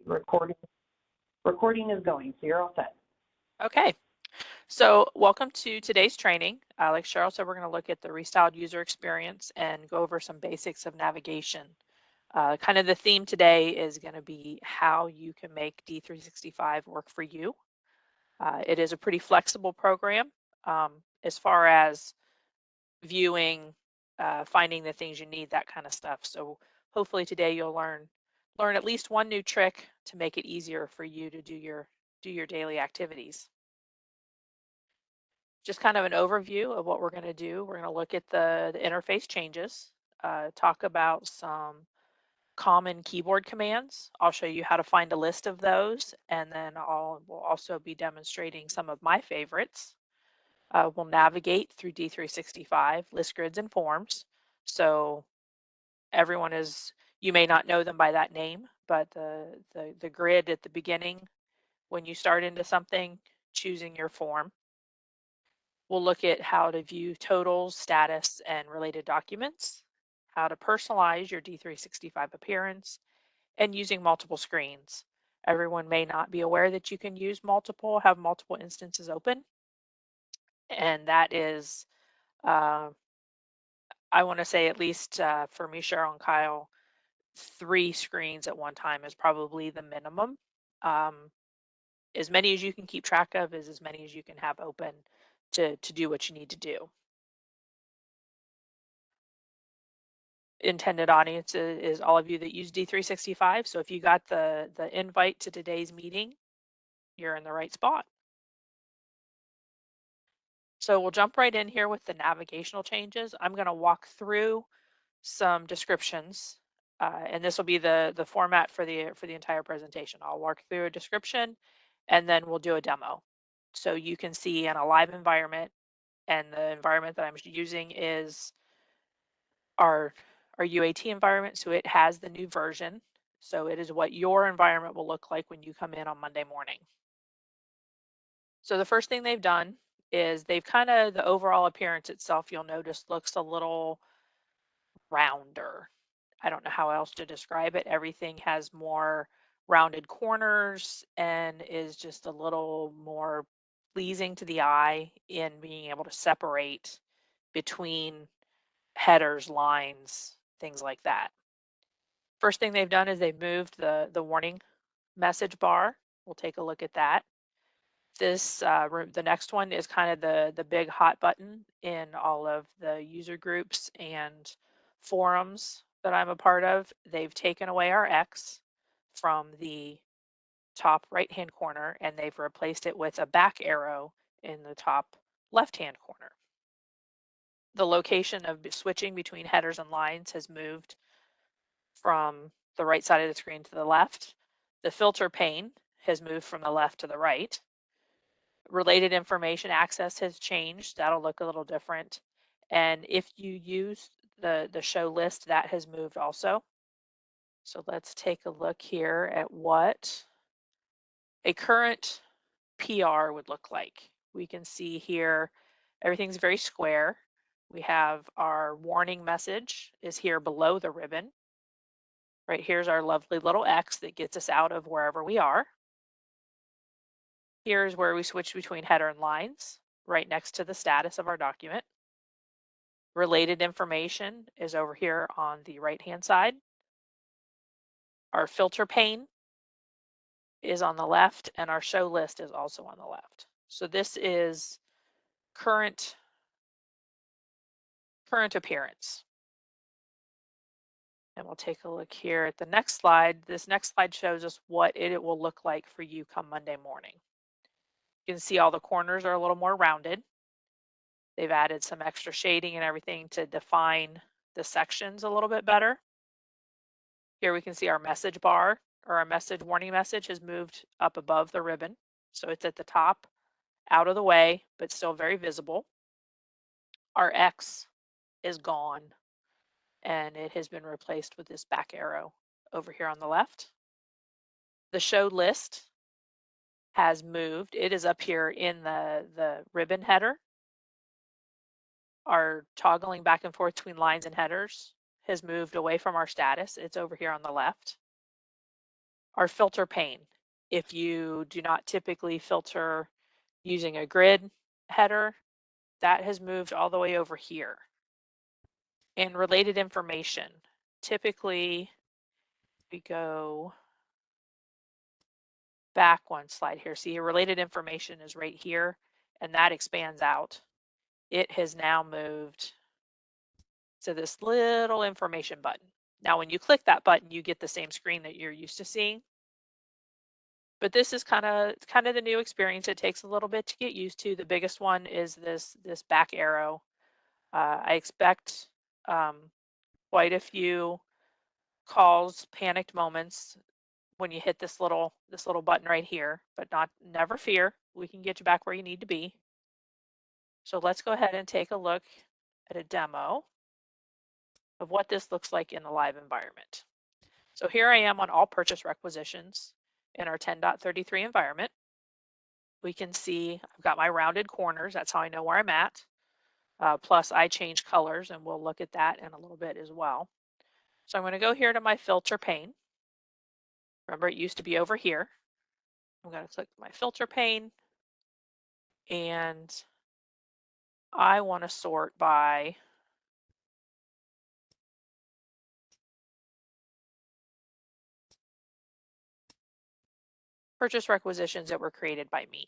Recording is going, so you're all set. Okay, so welcome to today's training. Like Cheryl said, we're going to look at the restyled user experience and go over some basics of navigation. Kind of the theme today is going to be how you can make D365 work for you. It is a pretty flexible program as far as viewing, finding the things you need, that kind of stuff. So hopefully today you'll learn at least one new trick to make it easier for you to do your daily activities. Just kind of an overview of what we're going to do. We're going to look at the interface changes, talk about some common keyboard commands. I'll show you how to find a list of those, and then we'll also be demonstrating some of my favorites. We'll navigate through D365 list grids and forms. So everyone you may not know them by that name, but the grid at the beginning, when you start into something, choosing your form. We'll look at how to view totals, status, and related documents, how to personalize your D365 appearance, and using multiple screens. Everyone may not be aware that you can have multiple instances open. And that is, I want to say at least for me, Cheryl, and Kyle, 3 screens at one time is probably the minimum. As many as you can keep track of is as many as you can have open to do what you need to do. Intended audience is all of you that use D365. So if you got the invite to today's meeting, you're in the right spot. So we'll jump right in here with the navigational changes. I'm going to walk through some descriptions, and this will be the format for the entire presentation. I'll walk through a description, and then we'll do a demo. So you can see in a live environment, and the environment that I'm using is our UAT environment, so it has the new version. So it is what your environment will look like when you come in on Monday morning. So the first thing they've done is the overall appearance itself, you'll notice, looks a little rounder. I don't know how else to describe it. Everything has more rounded corners and is just a little more pleasing to the eye in being able to separate between headers, lines, things like that. First thing they've done is they've moved the warning message bar. We'll take a look at that. The next one is kind of the big hot button in all of the user groups and forums that I'm a part of. They've taken away our X from the top right-hand corner, and they've replaced it with a back arrow in the top left-hand corner. The location of switching between headers and lines has moved from the right side of the screen to the left. The filter pane has moved from the left to the right. Related information access has changed. That'll look a little different. And if you use the show list, that has moved also. So let's take a look here at what a current PR would look like. We can see here everything's very square. We have our warning message is here below the ribbon. Right here's our lovely little X that gets us out of wherever we are. Here's where we switch between header and lines, right next to the status of our document. Related information is over here on the right-hand side. Our filter pane is on the left, and our show list is also on the left. So this is current appearance. And we'll take a look here at the next slide. This next slide shows us what it will look like for you come Monday morning. You can see all the corners are a little more rounded. They've added some extra shading and everything to define the sections a little bit better. Here we can see our message bar, or our warning message has moved up above the ribbon. So it's at the top, out of the way, but still very visible. Our X is gone, and it has been replaced with this back arrow over here on the left. The show list has moved. It is up here in the ribbon header. Our toggling back and forth between lines and headers has moved away from our status. It's over here on the left. our filter pane. If you do not typically filter using a grid header, that has moved all the way over here. And related information, typically we go back one slide here. See, related information is right here, and that expands out. It has now moved to this little information button. Now, when you click that button, you get the same screen that you're used to seeing. But this is kind of the new experience. It takes a little bit to get used to. The biggest one is this back arrow. I expect quite a few calls, panicked moments when you hit this little button right here, but never fear. We can get you back where you need to be. So let's go ahead and take a look at a demo of what this looks like in the live environment. So here I am on all purchase requisitions in our 10.33 environment. We can see I've got my rounded corners. That's how I know where I'm at. Plus I change colors, and we'll look at that in a little bit as well. So I'm going to go here to my filter pane. Remember, it used to be over here. I'm going to click my filter pane, and I want to sort by purchase requisitions that were created by me.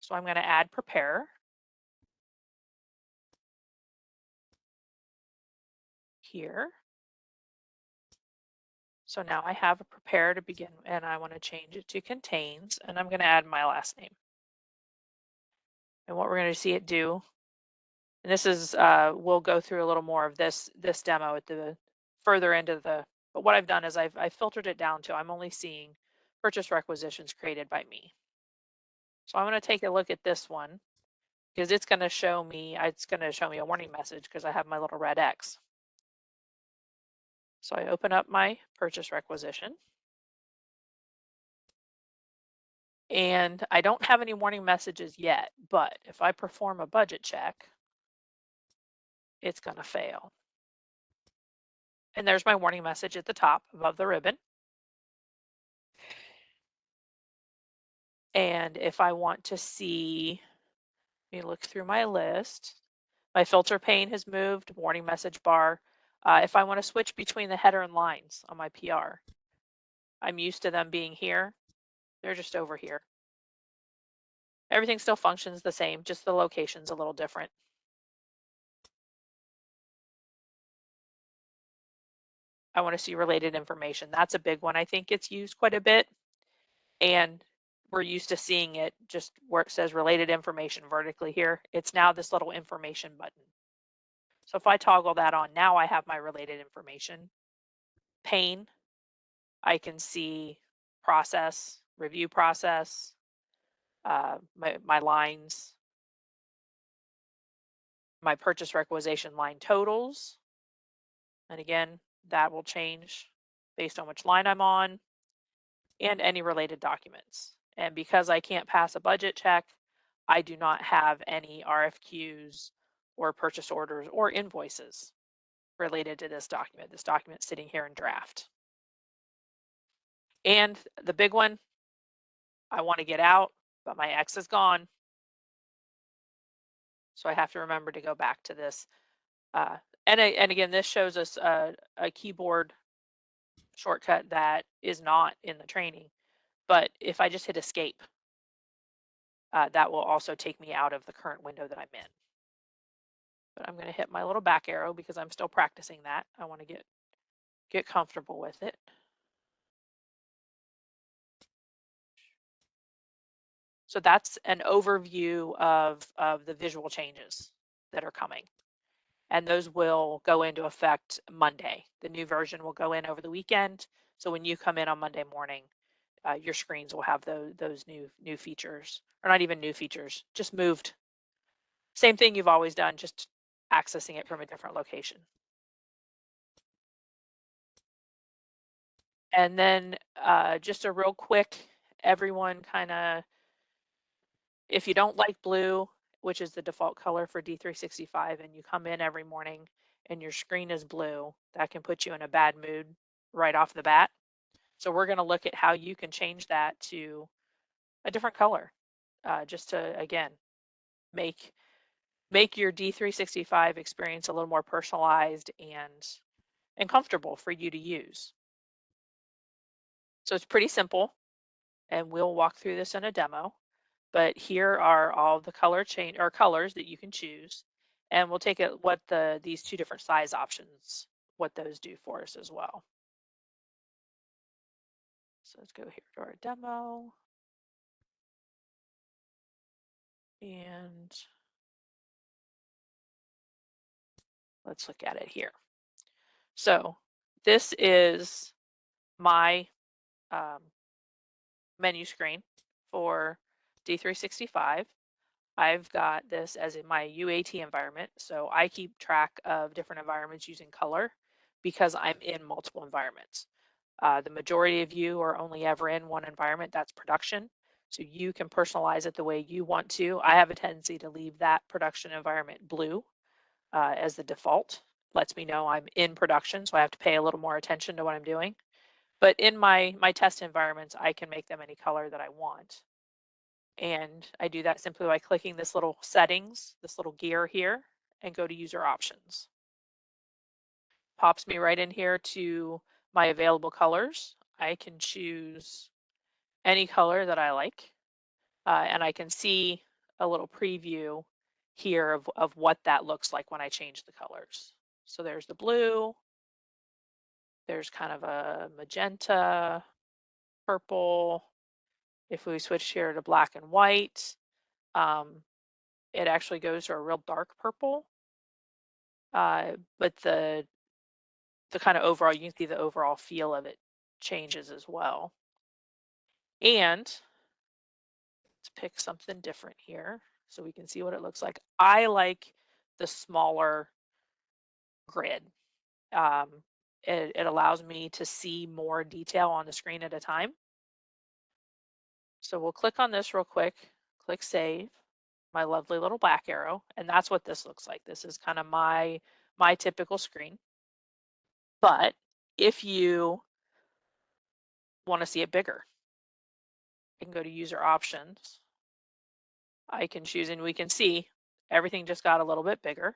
So I'm going to add prepare here. So now I have a prepare to begin, and I want to change it to contains, and I'm going to add my last name. And what we're going to see it do, and this is, we'll go through a little more of this demo at the further end of the, but what I've done is I've filtered it down to I'm only seeing purchase requisitions created by me. So I'm going to take a look at this one because it's going to show me a warning message because I have my little red X. So I open up my purchase requisition, and I don't have any warning messages yet, but if I perform a budget check, it's going to fail. And there's my warning message at the top above the ribbon. And if I want to see, let me look through my list. My filter pane has moved, warning message bar. If I want to switch between the header and lines on my PR, I'm used to them being here. They're just over here. Everything still functions the same, just the location's a little different. I want to see related information. That's a big one. I think it's used quite a bit. And we're used to seeing it just where it says related information vertically here. It's now this little information button. So if I toggle that on, now I have my related information pane. I can see process, review process, my lines, my purchase requisition line totals. And again, that will change based on which line I'm on, and any related documents. And because I can't pass a budget check, I do not have any RFQs or purchase orders or invoices related to this document. This document's sitting here in draft. And the big one, I want to get out, but my X is gone. So I have to remember to go back to this. And again, this shows us a keyboard shortcut that is not in the training. But if I just hit escape, that will also take me out of the current window that I'm in. But I'm going to hit my little back arrow because I'm still practicing that. I want to get comfortable with it. So that's an overview of the visual changes that are coming. And those will go into effect Monday. The new version will go in over the weekend. So when you come in on Monday morning, your screens will have those new features, or not even new features, just moved. Same thing you've always done, just accessing it from a different location. And then just a real quick, everyone kind of, if you don't like blue, which is the default color for D365, and you come in every morning and your screen is blue, that can put you in a bad mood right off the bat. So we're going to look at how you can change that to a different color, just to, again, make your D365 experience a little more personalized and comfortable for you to use. So it's pretty simple, and we'll walk through this in a demo. But here are all the colors that you can choose, and we'll take it what these two different size options, what those do for us as well. So let's go here to our demo, and let's look at it here. So this is my um, menu screen for D365. I've got this as in my UAT environment. So I keep track of different environments using color because I'm in multiple environments. The majority of you are only ever in one environment, that's production. So you can personalize it the way you want to. I have a tendency to leave that production environment blue as the default. Lets me know I'm in production, so I have to pay a little more attention to what I'm doing. But in my test environments, I can make them any color that I want. And I do that simply by clicking this little settings, this little gear here, and go to user options. Pops me right in here to my available colors. I can choose any color that I like, and I can see a little preview here of what that looks like when I change the colors. So there's the blue, there's kind of a magenta, purple. If we switch here to black and white, um, it actually goes to a real dark purple. But the kind of overall, you can see the overall feel of it changes as well. And let's pick something different here so we can see what it looks like. I like the smaller grid. Um, it allows me to see more detail on the screen at a time. So we'll click on this real quick, click save, my lovely little black arrow, and that's what this looks like. This is kind of my typical screen. But if you want to see it bigger, I can go to user options. I can choose, and we can see everything just got a little bit bigger.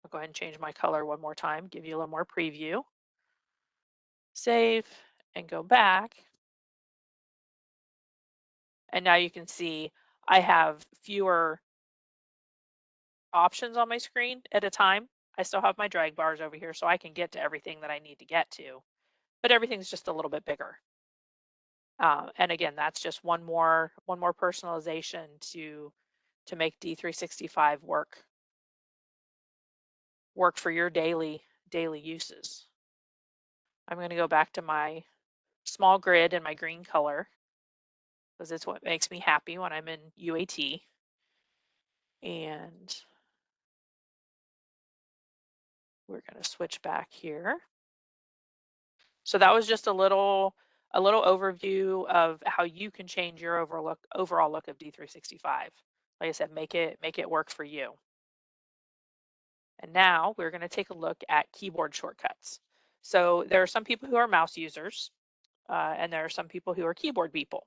I'll go ahead and change my color one more time, give you a little more preview. Save and go back. And now you can see I have fewer options on my screen at a time. I still have my drag bars over here so I can get to everything that I need to get to, but everything's just a little bit bigger. And again, that's just one more personalization to make D365 work for your daily uses. I'm going to go back to my small grid and my green color because it's what makes me happy when I'm in UAT. And we're going to switch back here. So that was just a little overview of how you can change your overall look of D365. Like I said, make it work for you. And now we're going to take a look at keyboard shortcuts. So there are some people who are mouse users, and there are some people who are keyboard people.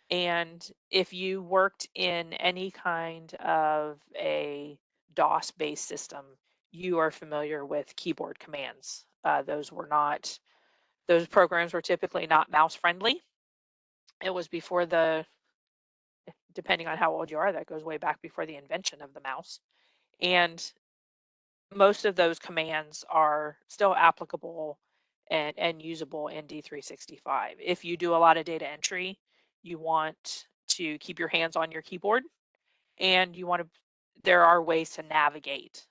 And if you worked in any kind of a DOS-based system, you are familiar with keyboard commands. Those programs were typically not mouse friendly. It was before depending on how old you are, that goes way back before the invention of the mouse. And most of those commands are still applicable and usable in D365. If you do a lot of data entry, you want to keep your hands on your keyboard, and there are ways to navigate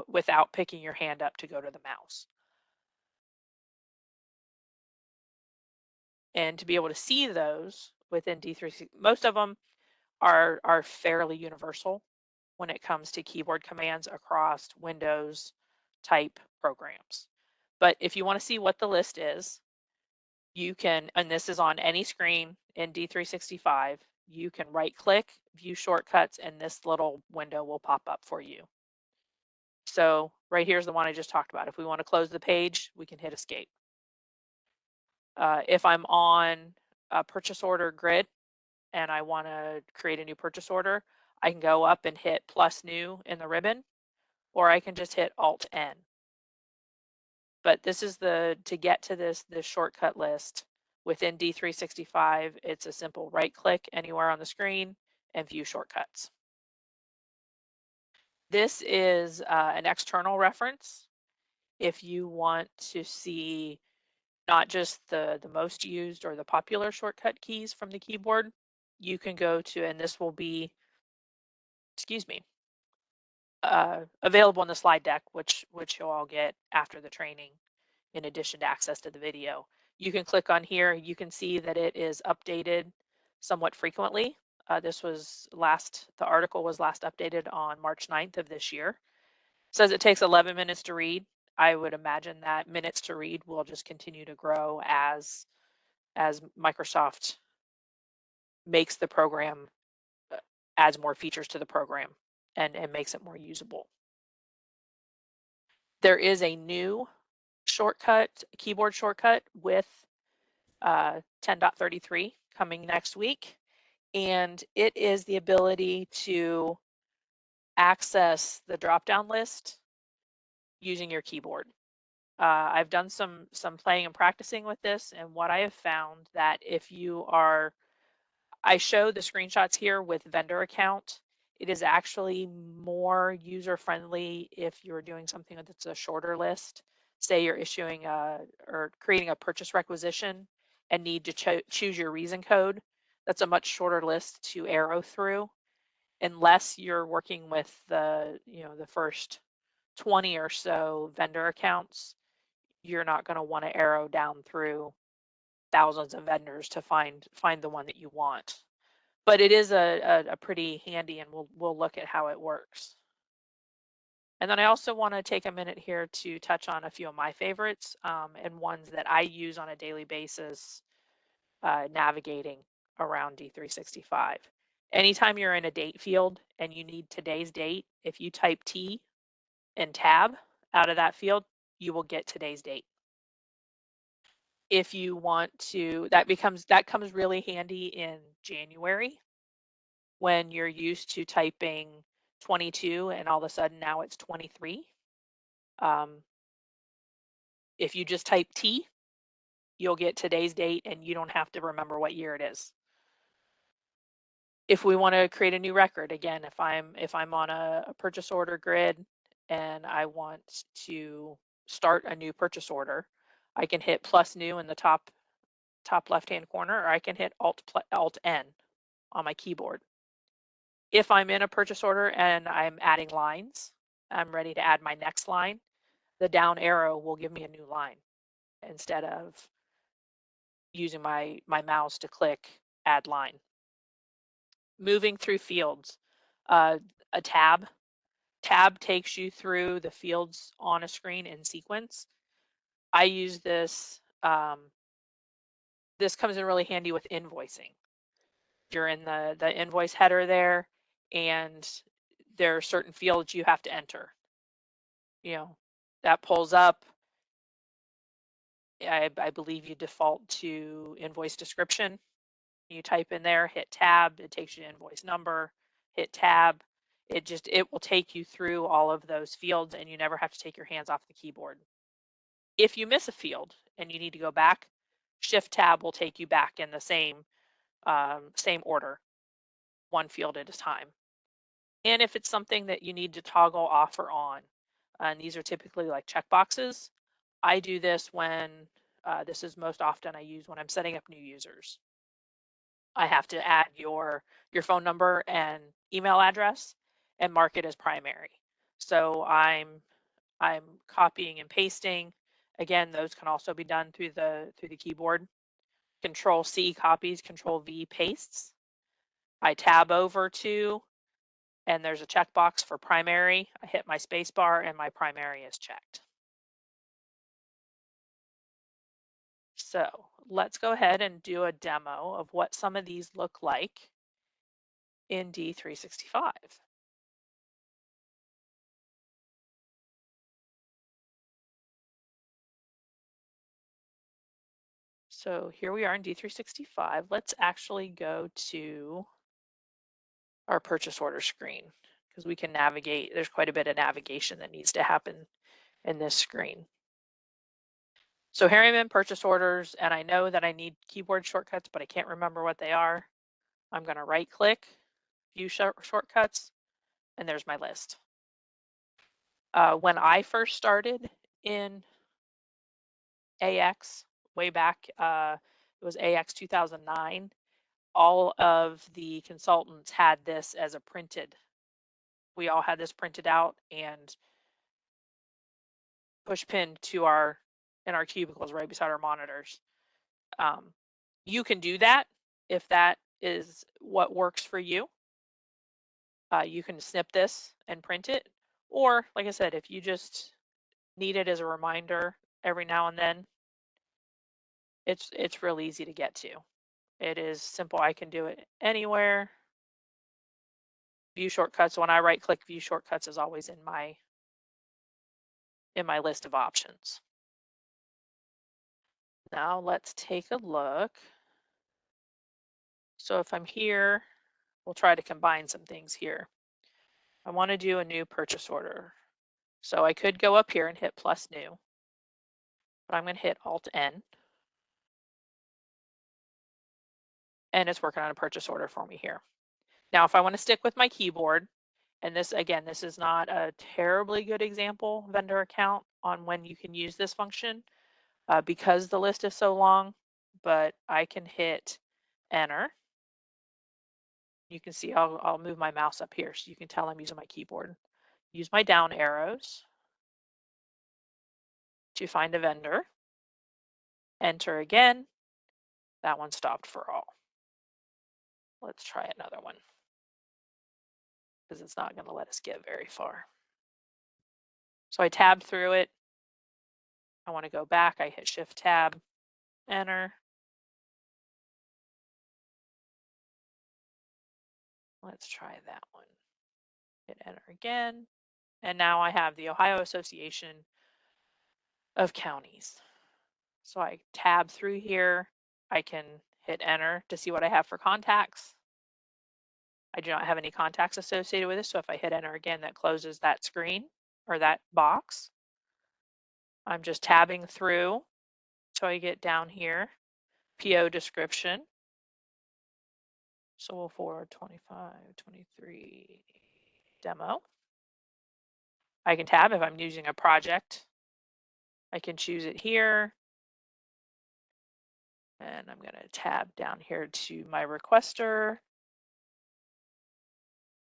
without picking your hand up to go to the mouse. And to be able to see those within D365, most of them are fairly universal when it comes to keyboard commands across Windows type programs. But if you want to see what the list is, you can, and this is on any screen in D365, you can right click, view shortcuts, and this little window will pop up for you. So right here's the one I just talked about. If we want to close the page, we can hit escape. If I'm on a purchase order grid and I want to create a new purchase order, I can go up and hit plus new in the ribbon, or I can just hit Alt N. But this is to get to this shortcut list within D365. It's a simple right click anywhere on the screen and view shortcuts. This is an external reference. If you want to see not just the most used or the popular shortcut keys from the keyboard, you can go to, and this will be, excuse me, available in the slide deck, which you'll all get after the training, in addition to access to the video. You can click on here. You can see that it is updated somewhat frequently. The article was last updated on March 9th of this year. It says it takes 11 minutes to read. I would imagine that minutes to read will just continue to grow as Microsoft makes the program, adds more features to the program and makes it more usable. There is a new keyboard shortcut with 10.33 coming next week, and it is the ability to access the drop-down list using your keyboard. I've done some playing and practicing with this, and what I have found that if you are, I show the screenshots here with vendor account. It is actually more user-friendly if you're doing something that's a shorter list. Say you're issuing or creating a purchase requisition and need to choose your reason code. That's a much shorter list to arrow through, unless you're working with the first 20 or so vendor accounts. You're not going to want to arrow down through thousands of vendors to find the one that you want. But it is a pretty handy, and we'll look at how it works. And then I also want to take a minute here to touch on a few of my favorites and ones that I use on a daily basis navigating around D365. Anytime you're in a date field and you need today's date, if you type T and tab out of that field, you will get today's date. If you want to, that comes really handy in January when you're used to typing 22 and all of a sudden now it's 23. If you just type T, you'll get today's date and you don't have to remember what year it is. If we want to create a new record, again, if I'm on a purchase order grid and I want to start a new purchase order, I can hit plus new in the top left-hand corner, or I can hit Alt N on my keyboard. If I'm in a purchase order and I'm adding lines, I'm ready to add my next line, the down arrow will give me a new line instead of using my mouse to click add line. Moving through fields, a tab takes you through the fields on a screen in sequence. I use this. This comes in really handy with invoicing. You're in the invoice header there, and there are certain fields you have to enter. That pulls up. I believe you default to invoice description. You type in there, hit tab, it takes you to invoice number, hit tab. It will take you through all of those fields, and you never have to take your hands off the keyboard. If you miss a field and you need to go back, Shift Tab will take you back in the same order, one field at a time. And if it's something that you need to toggle off or on, and these are typically like checkboxes, I do this when, this is most often I use when I'm setting up new users. I have to add your phone number and email address and mark it as primary. So I'm copying and pasting. Again, those can also be done through the keyboard. Control C copies, Control V pastes. I tab over to, and there's a checkbox for primary. I hit my space bar and my primary is checked. So let's go ahead and do a demo of what some of these look like in D365. So here we are in D365. Let's actually go to our purchase order screen because we can navigate. There's quite a bit of navigation that needs to happen in this screen. So here I'm in purchase orders, and I know that I need keyboard shortcuts, but I can't remember what they are. I'm going to right click, view shortcuts, and there's my list. When I first started in AX way back, it was AX 2009, all of the consultants had this as a printed. We all had this printed out and push pinned to in our cubicles right beside our monitors. You can do that if that is what works for you. You can snip this and print it, or like I said, if you just need it as a reminder every now and then, it's real easy to get to. It is simple. I can do it anywhere. View shortcuts. When I right click, view shortcuts is always in my list of options. Now let's take a look. So if I'm here, we'll try to combine some things here. I want to do a new purchase order. So I could go up here and hit plus new, but I'm going to hit Alt N. And it's working on a purchase order for me here. Now, if I want to stick with my keyboard, and this, again, this is not a terribly good example vendor account on when you can use this function because the list is so long, but I can hit enter. You can see I'll move my mouse up here so you can tell I'm using my keyboard. Use my down arrows to find a vendor. Enter again. That one stopped for all. Let's try another one because it's not going to let us get very far. So I tabbed through it. I want to go back. I hit Shift Tab, enter. Let's try that one. Hit enter again. And now I have the Ohio Association of Counties. So I tab through here. I can hit enter to see what I have for contacts. I do not have any contacts associated with this. So if I hit enter again, that closes that screen or that box. I'm just tabbing through. So I get down here, PO description. So we'll forward 25, 23 demo. I can tab if I'm using a project. I can choose it here. And I'm going to tab down here to my requester.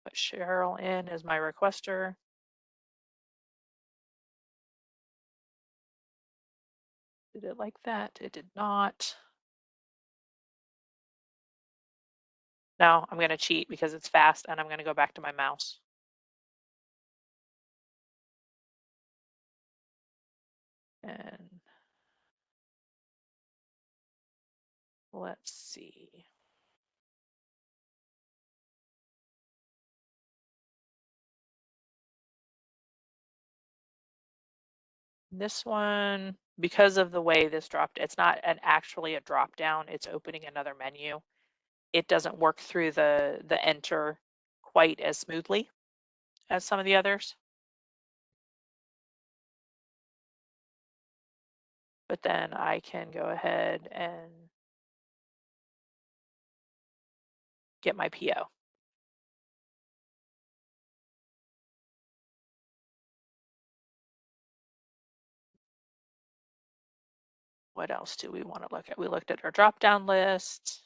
Put Cheryl in as my requester. Did it like that? It did not. Now I'm going to cheat because it's fast and I'm going to go back to my mouse. And let's see. This one, because of the way this dropped, it's not actually a drop down, it's opening another menu. It doesn't work through the enter quite as smoothly as some of the others. But then I can go ahead and get my PO. What else do we want to look at? We looked at our drop-down list.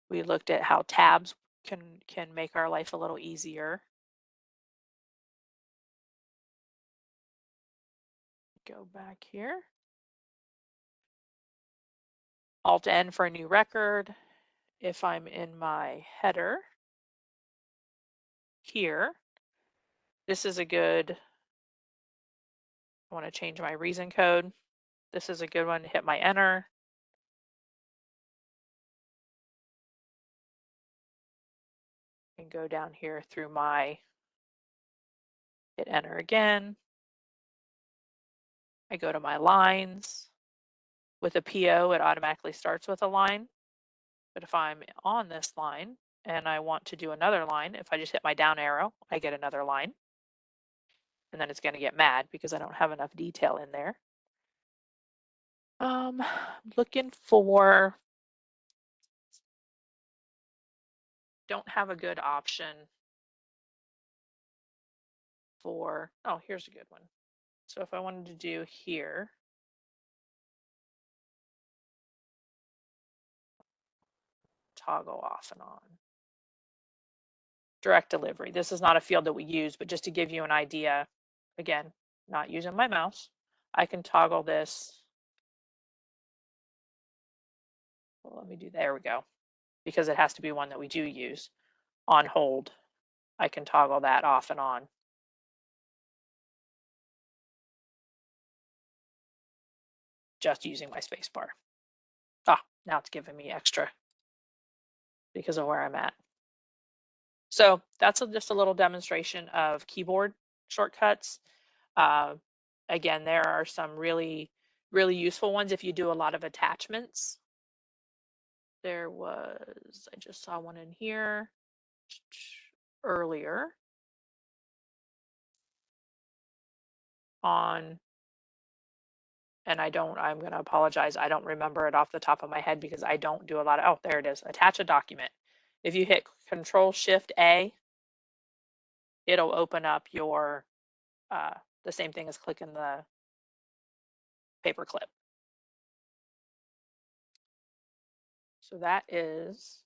We looked at how tabs can make our life a little easier. Go back here. Alt N for a new record. If I'm in my header here, this is a good, I want to change my reason code. This is a good one to hit my enter. And go down here through my, hit enter again. I go to my lines. With a PO, it automatically starts with a line. But if I'm on this line and I want to do another line, if I just hit my down arrow, I get another line. And then it's going to get mad because I don't have enough detail in there. Looking for, don't have a good option for, oh, here's a good one. So if I wanted to do here, toggle off and on. Direct delivery. This is not a field that we use, but just to give you an idea, again, not using my mouse, I can toggle this. Well, let me do, there we go. Because it has to be one that we do use. On hold, I can toggle that off and on. Just using my space bar. Ah, now it's giving me extra because of where I'm at. So that's just a little demonstration of keyboard shortcuts. Uh, again, there are some really, really useful ones if you do a lot of attachments. There was, I just saw one in here earlier on, and I'm going to apologize. I don't remember it off the top of my head because I don't do a lot of, oh, there it is. Attach a document. If you hit Control Shift A, it'll open up your, the same thing as clicking the paper clip. So that is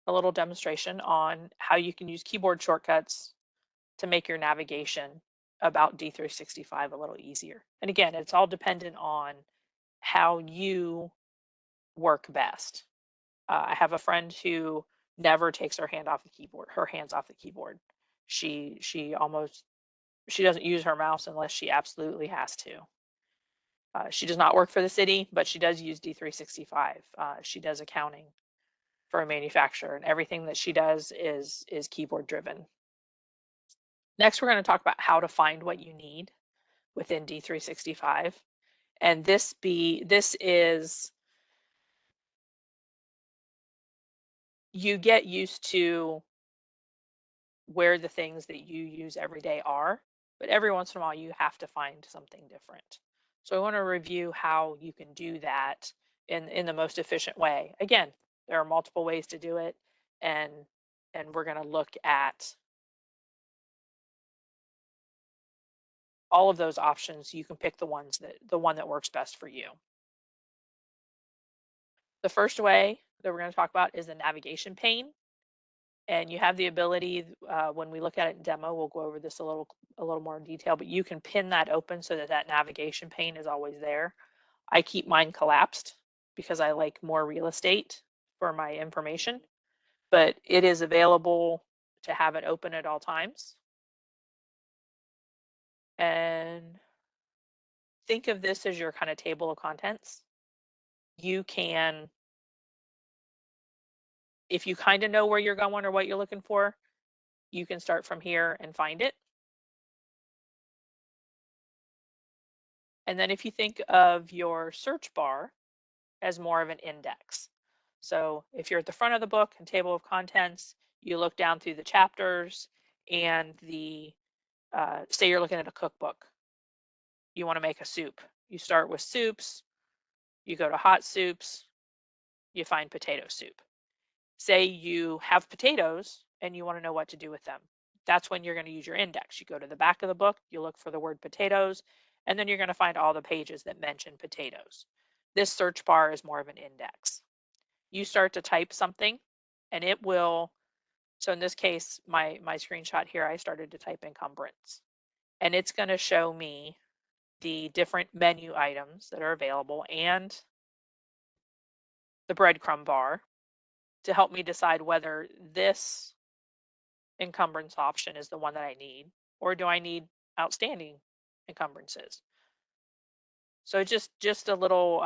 a little demonstration on how you can use keyboard shortcuts to make your navigation about D365 a little easier. And again, it's all dependent on how you work best. I have a friend who never takes her hands off the keyboard. She doesn't use her mouse unless she absolutely has to. She does not work for the city, but she does use D365. She does accounting for a manufacturer, and everything that she does is keyboard driven. Next, we're going to talk about how to find what you need within D365. And this is, you get used to where the things that you use every day are, but every once in a while you have to find something different. So I want to review how you can do that in the most efficient way. Again, there are multiple ways to do it, and we're going to look at all of those options. You can pick the one that works best for you. The first way that we're going to talk about is the navigation pane. And you have the ability, when we look at it in demo, we'll go over this a little more in detail, but you can pin that open so that that navigation pane is always there. I keep mine collapsed because I like more real estate for my information, but it is available to have it open at all times. And think of this as your kind of table of contents. You can, if you kind of know where you're going or what you're looking for, you can start from here and find it. And then if you think of your search bar as more of an index. So if you're at the front of the book and table of contents, you look down through the chapters and say you're looking at a cookbook. You want to make a soup. You start with soups, you go to hot soups, you find potato soup. Say you have potatoes and you want to know what to do with them. That's when you're going to use your index. You go to the back of the book, you look for the word potatoes, and then you're going to find all the pages that mention potatoes. This search bar is more of an index. You start to type something and it will, so in this case, my screenshot here, I started to type encumbrance, and it's going to show me the different menu items that are available and the breadcrumb bar to help me decide whether this encumbrance option is the one that I need, or do I need outstanding encumbrances? So just a little,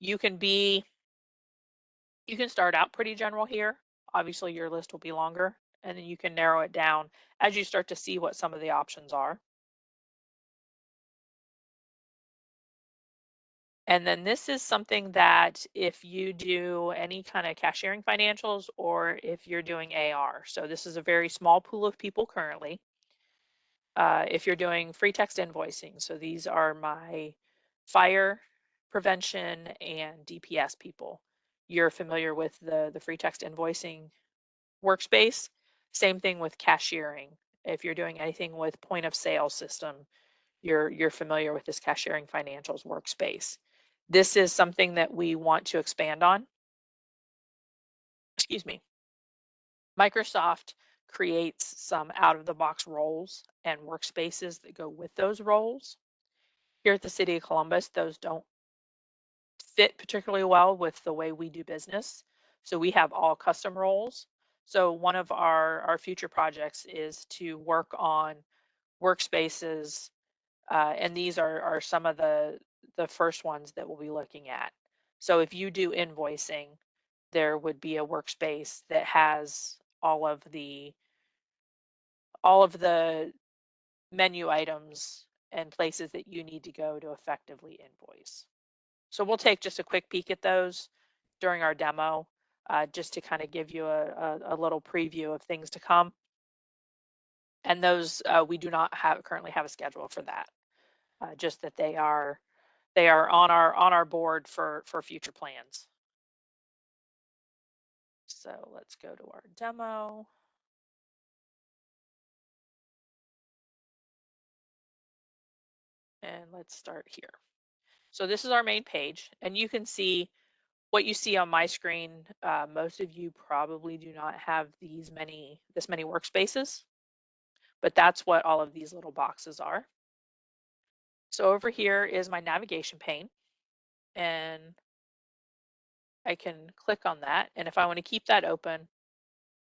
you can start out pretty general here. Obviously your list will be longer, and then you can narrow it down as you start to see what some of the options are. And then this is something that if you do any kind of cashiering financials or if you're doing AR. So this is a very small pool of people currently. If you're doing free text invoicing, so these are my fire prevention and DPS people. You're familiar with the free text invoicing workspace. Same thing with cashiering. If you're doing anything with point of sale system, you're familiar with this cashiering financials workspace. This is something that we want to expand on. Excuse me. Microsoft creates some out of the box roles and workspaces that go with those roles. Here at the City of Columbus, those don't fit particularly well with the way we do business. So we have all custom roles. So one of our future projects is to work on workspaces, and these are some of the first ones that we'll be looking at. So if you do invoicing, there would be a workspace that has all of the menu items and places that you need to go to effectively invoice. So we'll take just a quick peek at those during our demo, just to kind of give you a little preview of things to come. And those we do not currently have a schedule for that. Just that they are on our board for future plans. So let's go to our demo. And let's start here. So this is our main page, and you can see what you see on my screen. Most of you probably do not have this many workspaces, but that's what all of these little boxes are. So over here is my navigation pane, and I can click on that. And if I want to keep that open,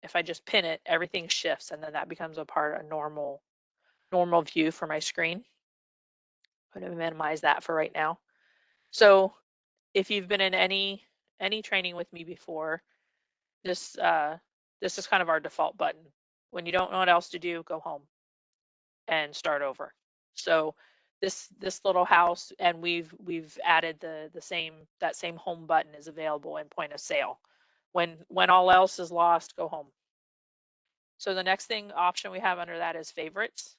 if I just pin it, everything shifts, and then that becomes a normal view for my screen. I'm going to minimize that for right now. So if you've been in any training with me before, this this is kind of our default button. When you don't know what else to do, go home and start over. So this little house, and we've added that same home button is available in point of sale. When all else is lost, go home. So the next thing option we have under that is favorites.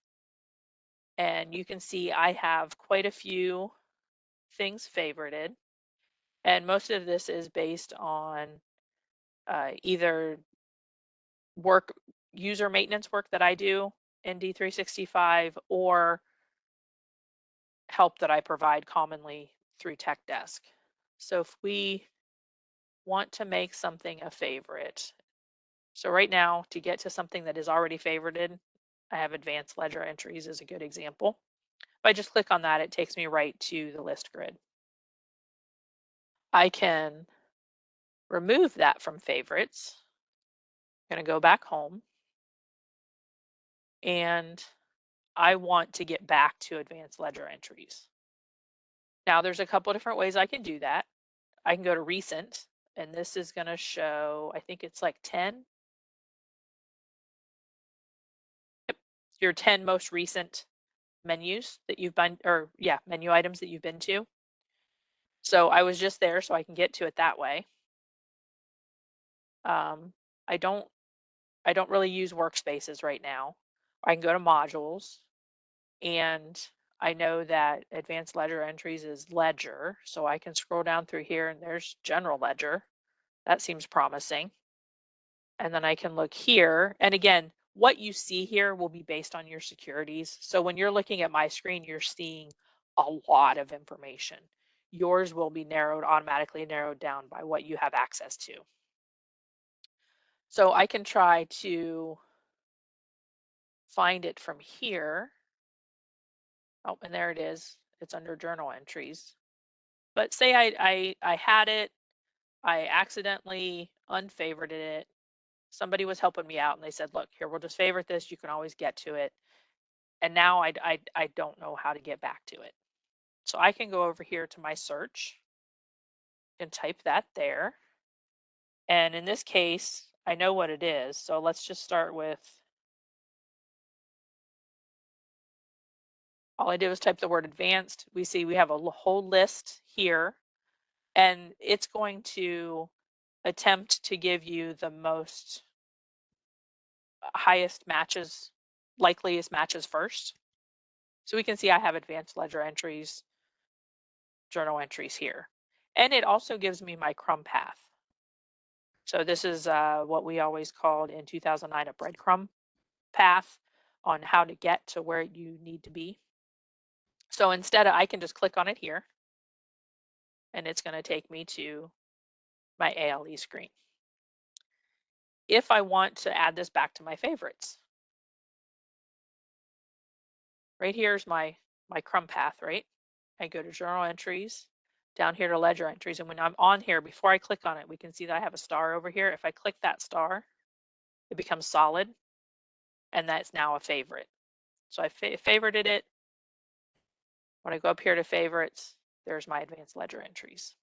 And you can see I have quite a few things favorited. And most of this is based on either work user maintenance work that I do in D365 or help that I provide commonly through Tech Desk. So if we want to make something a favorite, so right now to get to something that is already favorited, I have advanced ledger entries as a good example. If I just click on that, it takes me right to the list grid. I can remove that from favorites. I'm going to go back home, and I want to get back to advanced ledger entries. Now there's a couple different ways I can do that. I can go to recent, and this is going to show, I think it's like 10. Yep. Your 10 most recent menus that you've been, or yeah, menu items that you've been to. So I was just there, so I can get to it that way. Um, I don't I don't really use workspaces right now. I can go to modules, and I know that advanced ledger entries is ledger, so I can scroll down through here and there's general ledger. That seems promising. And then I can look here. And again, what you see here will be based on your securities. So when you're looking at my screen, you're seeing a lot of information. Yours will be automatically narrowed down by what you have access to. So I can try to find it from here. Oh, and there it is. It's under journal entries. But say I had it, I accidentally unfavorited it. Somebody was helping me out and they said, look, here, we'll just favorite this. You can always get to it. And now I don't know how to get back to it. So I can go over here to my search and type that there. And in this case, I know what it is. So let's just start with All I did was type the word advanced. We see we have a whole list here, and it's going to attempt to give you the most highest matches, likeliest matches first. So we can see I have advanced ledger entries, journal entries here. And it also gives me my crumb path. So this is what we always called in 2009 a breadcrumb path on how to get to where you need to be. So instead, I can just click on it here, and it's going to take me to my ALE screen. If I want to add this back to my favorites, right here's my crumb path, right? I go to journal entries, down here to ledger entries, and when I'm on here, before I click on it, we can see that I have a star over here. If I click that star, it becomes solid, and that's now a favorite. So I favorited it. When I go up here to favorites, there's my advanced ledger entries.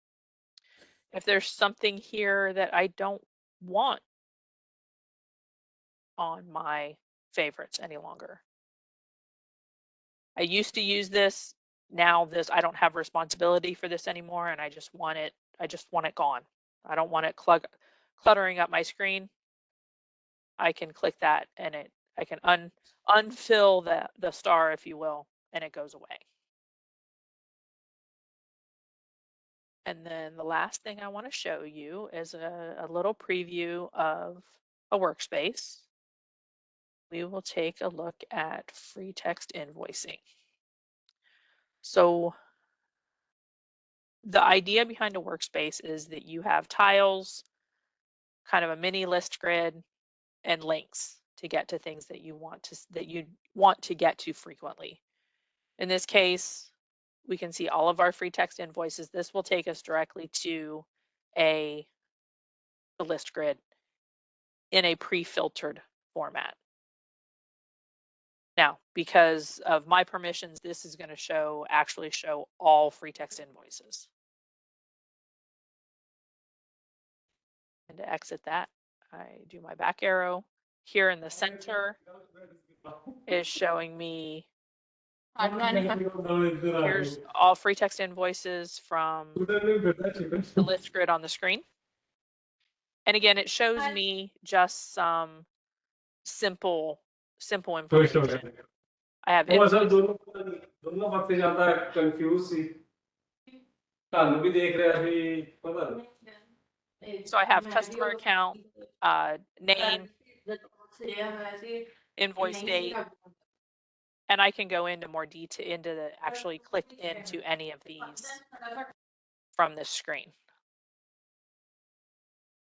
If there's something here that I don't want on my favorites any longer, I used to use this. Now I don't have responsibility for this anymore, and I just want it gone. I don't want it cluttering up my screen. I can click that, and I can unfill the star, if you will, and it goes away. And then the last thing I want to show you is a little preview of a workspace. We will take a look at free text invoicing. So the idea behind a workspace is that you have tiles, kind of a mini list grid, and links to get to things that you want to get to frequently. In this case, we can see all of our free text invoices. This will take us directly to the list grid in a pre-filtered format. Now, because of my permissions, this is going to actually show all free text invoices. And to exit that, I do my back arrow. Here in the center is showing me, here's all free text invoices from the list grid on the screen. And again, it shows me just some simple information. I have invoices. So I have customer account, name, invoice date, and I can go into more detail, actually click into any of these from this screen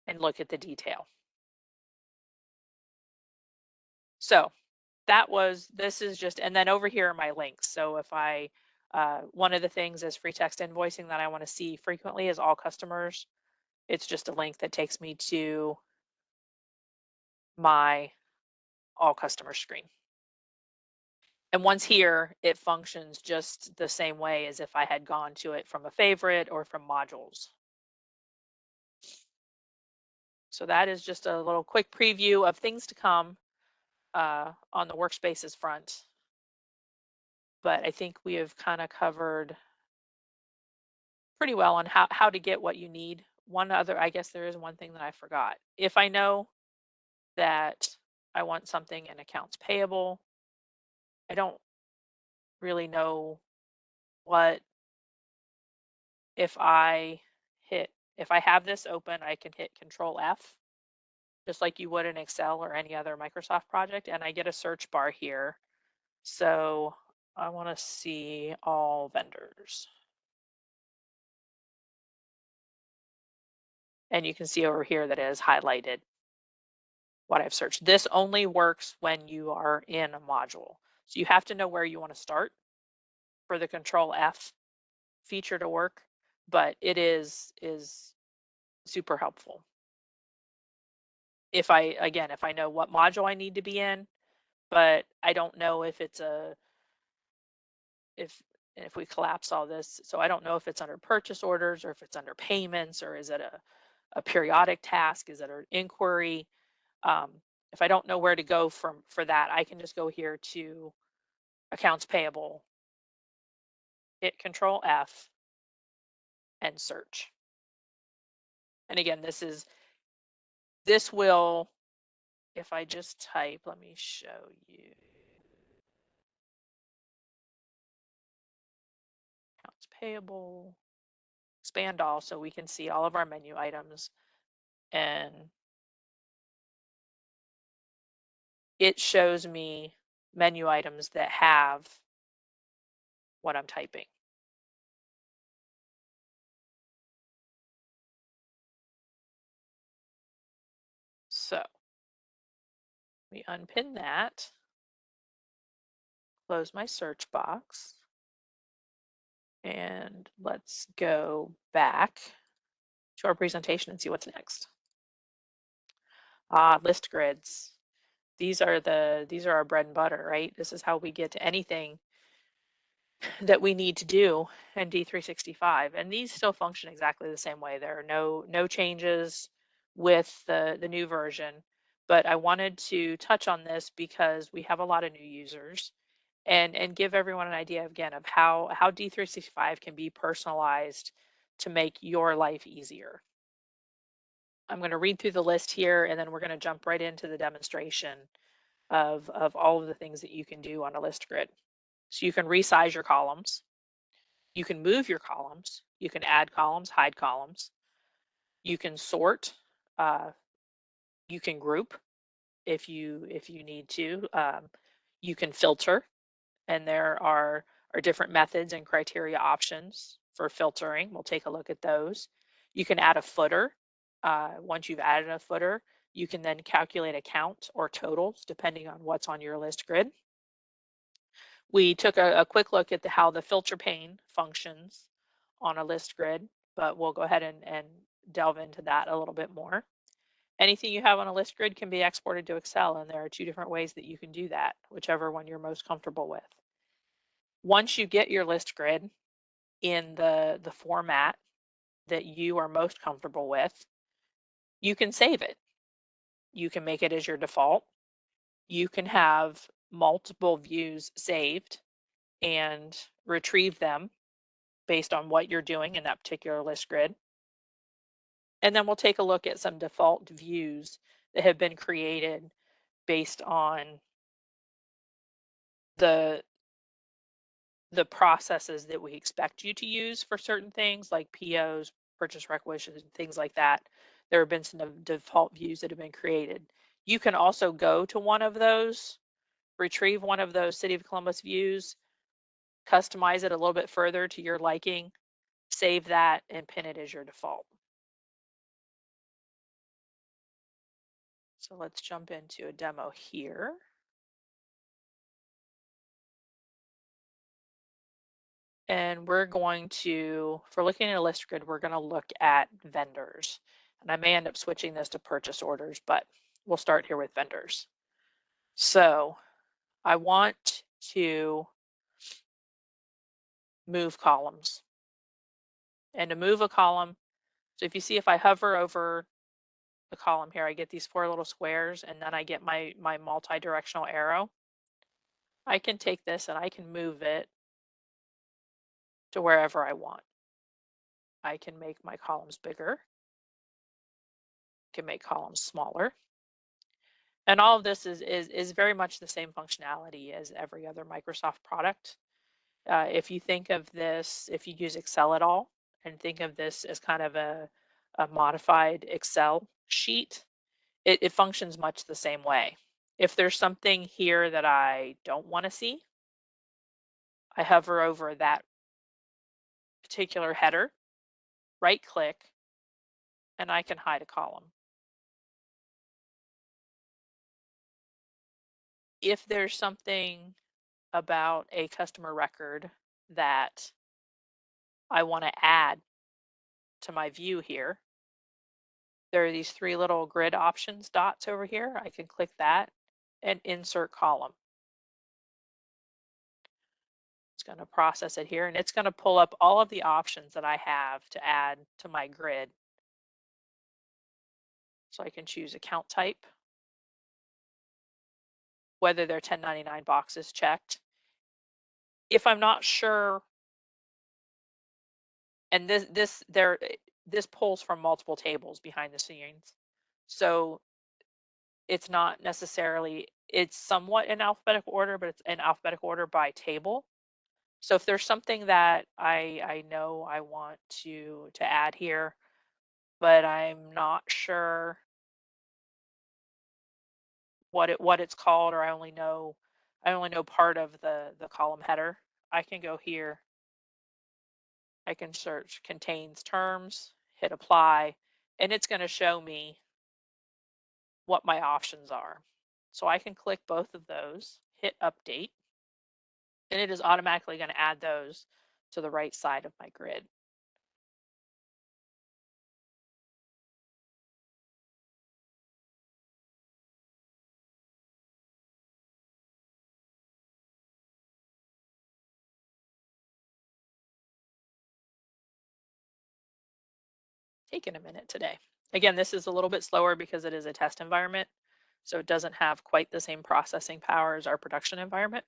and look at the detail. So this is just, and then over here are my links. So if one of the things is free text invoicing that I want to see frequently is all customers. It's just a link that takes me to my all customer screen. And once here, it functions just the same way as if I had gone to it from a favorite or from modules. So that is just a little quick preview of things to come on the workspaces front. But I think we have kind of covered pretty well on how to get what you need. I guess there is one thing that I forgot. If I know that I want something in accounts payable, I don't really know if I have this open, I can hit Control F, just like you would in Excel or any other Microsoft project, and I get a search bar here. So I want to see all vendors. And you can see over here that it is highlighted what I've searched. This only works when you are in a module. So you have to know where you want to start for the Control F feature to work, but it is super helpful. If I know what module I need to be in, but I don't know if it's if we collapse all this, so I don't know if it's under purchase orders or if it's under payments, or is it a periodic task? Is it an inquiry? If I don't know where to go for that, I can just go here to accounts payable hit Control F, and search. And again, this will, if I just type, let me show you. Accounts payable, expand all, so we can see all of our menu items, and it shows me menu items that have what I'm typing. So we unpin that, close my search box, and let's go back to our presentation and see what's next. List grids. These are our bread and butter, right? This is how we get to anything that we need to do in D365, and these still function exactly the same way. There are no changes with the new version, but I wanted to touch on this because we have a lot of new users, and give everyone an idea again of how D365 can be personalized to make your life easier. I'm going to read through the list here, and then we're going to jump right into the demonstration of all of the things that you can do on a list grid. So you can resize your columns. You can move your columns. You can add columns, hide columns. You can sort. Uh, you can group if you need to. You can filter, and there are different methods and criteria options for filtering. We'll take a look at those. You can add a footer. Once you've added a footer, you can then calculate a count or totals depending on what's on your list grid. We took a quick look at how the filter pane functions on a list grid, but we'll go ahead and delve into that a little bit more. Anything you have on a list grid can be exported to Excel, and there are two different ways that you can do that, whichever one you're most comfortable with. Once you get your list grid in the format that you are most comfortable with, you can save it. You can make it as your default. You can have multiple views saved and retrieve them based on what you're doing in that particular list grid. And then we'll take a look at some default views that have been created based on the the processes that we expect you to use for certain things like POs, purchase requisitions, things like that. There have been some default views that have been created. You can also go to one of those, retrieve one of those City of Columbus views, customize it a little bit further to your liking, save that, and pin it as your default. So let's jump into a demo here. And we're going to, for looking at a list grid, we're going to look at vendors. And I may end up switching this to purchase orders, but we'll start here with vendors. So I want to move columns. And to move a column, so if you see, if I hover over the column here, I get these four little squares, and then I get my multi-directional arrow. I can take this and I can move it to wherever I want. I can make my columns bigger, can make columns smaller. And all of this is very much the same functionality as every other Microsoft product. If you think of this, if you use Excel at all, and think of this as kind of a modified Excel sheet, it functions much the same way. If there's something here that I don't want to see, I hover over that particular header, right click, and I can hide a column. If there's something about a customer record that I want to add to my view here, there are these three little grid options dots over here. I can click that and insert column. It's going to process it here, and it's going to pull up all of the options that I have to add to my grid. So I can choose account type, whether they're 1099 boxes checked. If I'm not sure And this pulls from multiple tables behind the scenes. So it's not necessarily, it's somewhat in alphabetical order, but it's in alphabetical order by table. So if there's something that I know I want to add here, but I'm not sure what it's called, or I only know part of the column header, I can go here. I can search contains terms, hit apply, and it's going to show me what my options are. So I can click both of those, hit update, and it is automatically going to add those to the right side of my grid. Taking a minute today. Again, this is a little bit slower because it is a test environment, so it doesn't have quite the same processing power as our production environment.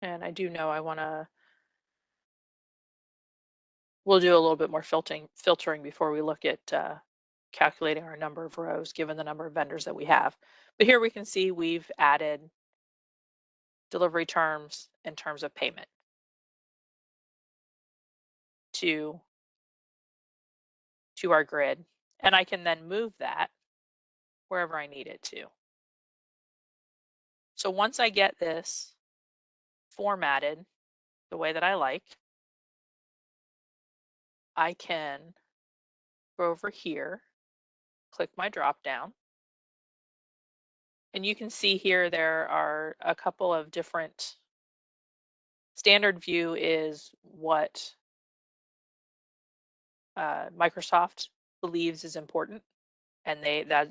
And I do know we'll do a little bit more filtering before we look at calculating our number of rows given the number of vendors that we have. But here we can see we've added delivery terms and terms of payment to our grid, and I can then move that wherever I need it to. So once I get this formatted the way that I like, I can go over here, click my drop down, and you can see here there are a couple of different. Standard view is what Microsoft believes is important, and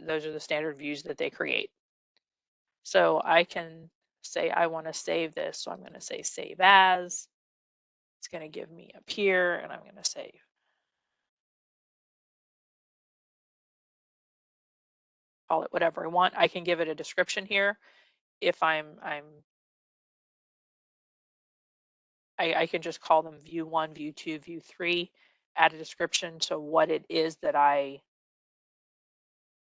those are the standard views that they create. So I can say I want to save this, so I'm going to say save as. It's going to give me up here, and I'm going to say call it whatever I want. I can give it a description here if I can just call them view 1, view 2, view 3, add a description to what it is that I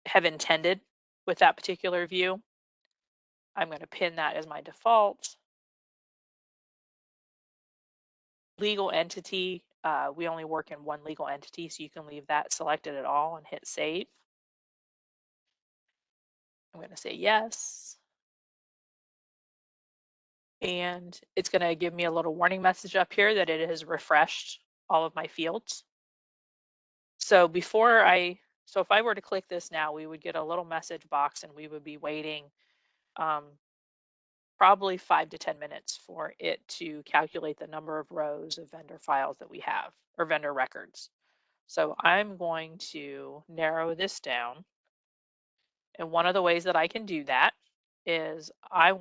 have intended with that particular view. I'm going to pin that as my default. Legal entity, we only work in one legal entity, so you can leave that selected at all and hit save. I'm going to say yes. And it's going to give me a little warning message up here that it has refreshed all of my fields. So so if I were to click this now, we would get a little message box and we would be waiting um, probably 5 to 10 minutes for it to calculate the number of rows of vendor files that we have, or vendor records. So I'm going to narrow this down. And one of the ways that I can do that is I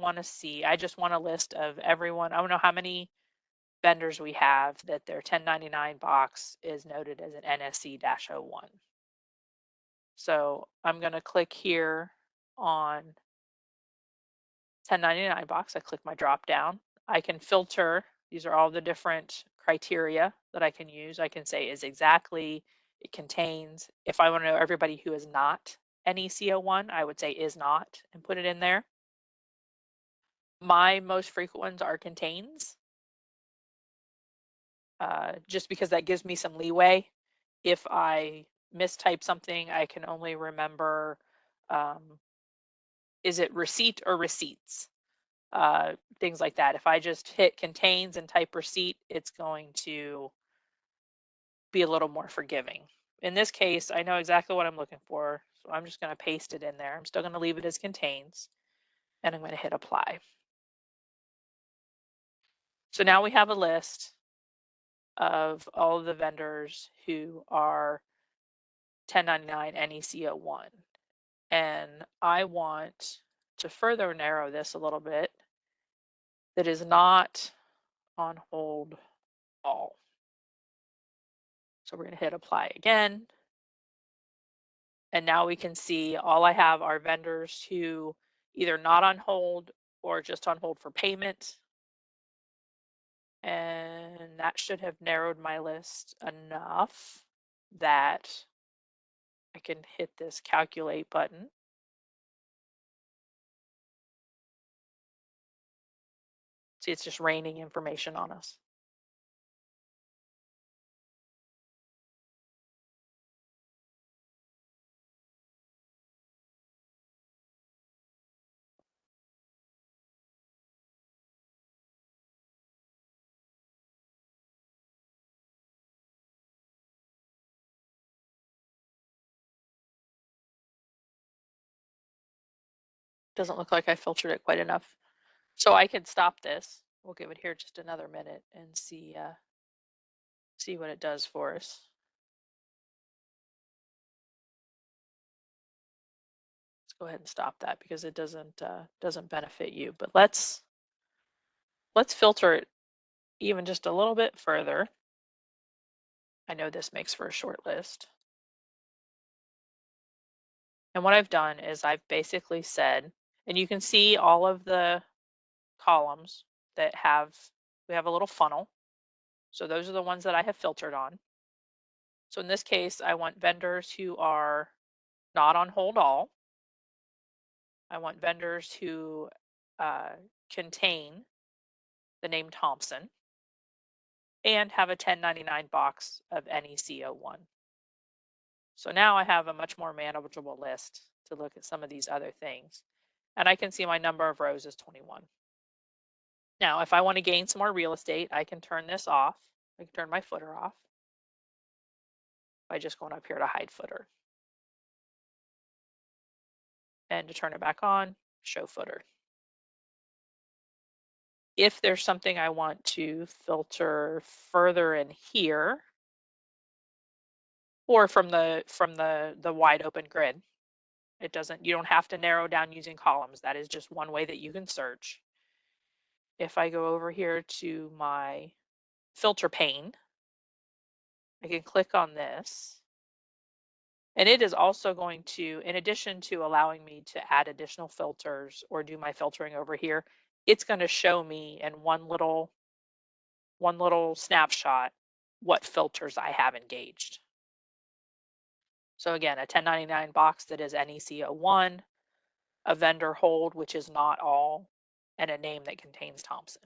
just want a list of everyone. I don't know how many vendors we have that their 1099 box is noted as an NSC-01. So I'm going to click here on 1099 box. I click my drop down. I can filter. These are all the different criteria that I can use. I can say is exactly, it contains. If I want to know everybody who is not NEC01, I would say is not and put it in there. My most frequent ones are contains, just because that gives me some leeway. If I mistype something, I can only remember, is it receipt or receipts? Things like that. If I just hit contains and type receipt, it's going to be a little more forgiving. In this case, I know exactly what I'm looking for, so I'm just going to paste it in there. I'm still going to leave it as contains, and I'm going to hit apply. So now we have a list of all of the vendors who are 1099 NEC01. And I want to further narrow this a little bit. that is not on hold all. So we're going to hit apply again. And now we can see all I have are vendors who either not on hold or just on hold for payment. And that should have narrowed my list enough that I can hit this calculate button. See, it's just raining information on us. Doesn't look like I filtered it quite enough. So I can stop this. We'll give it here just another minute and see what it does for us. Let's go ahead and stop that because it doesn't benefit you. But let's filter it even just a little bit further. I know this makes for a short list. And what I've done is I've basically said, and you can see all of the columns that we have a little funnel. So those are the ones that I have filtered on. So in this case, I want vendors who are not on hold all. I want vendors who uh, contain the name Thompson and have a 1099 box of NECO1. So now I have a much more manageable list to look at some of these other things. And I can see my number of rows is 21. Now, if I want to gain some more real estate, I can turn this off. I can turn my footer off by just going up here to hide footer. And to turn it back on, show footer. If there's something I want to filter further in here, or from the wide open grid, you don't have to narrow down using columns. That is just one way that you can search. If I go over here to my filter pane, I can click on this. And it is also going to, in addition to allowing me to add additional filters or do my filtering over here, it's going to show me in one little snapshot what filters I have engaged. So again, a 1099 box that is NECO1, a vendor hold, which is not all, and a name that contains Thompson.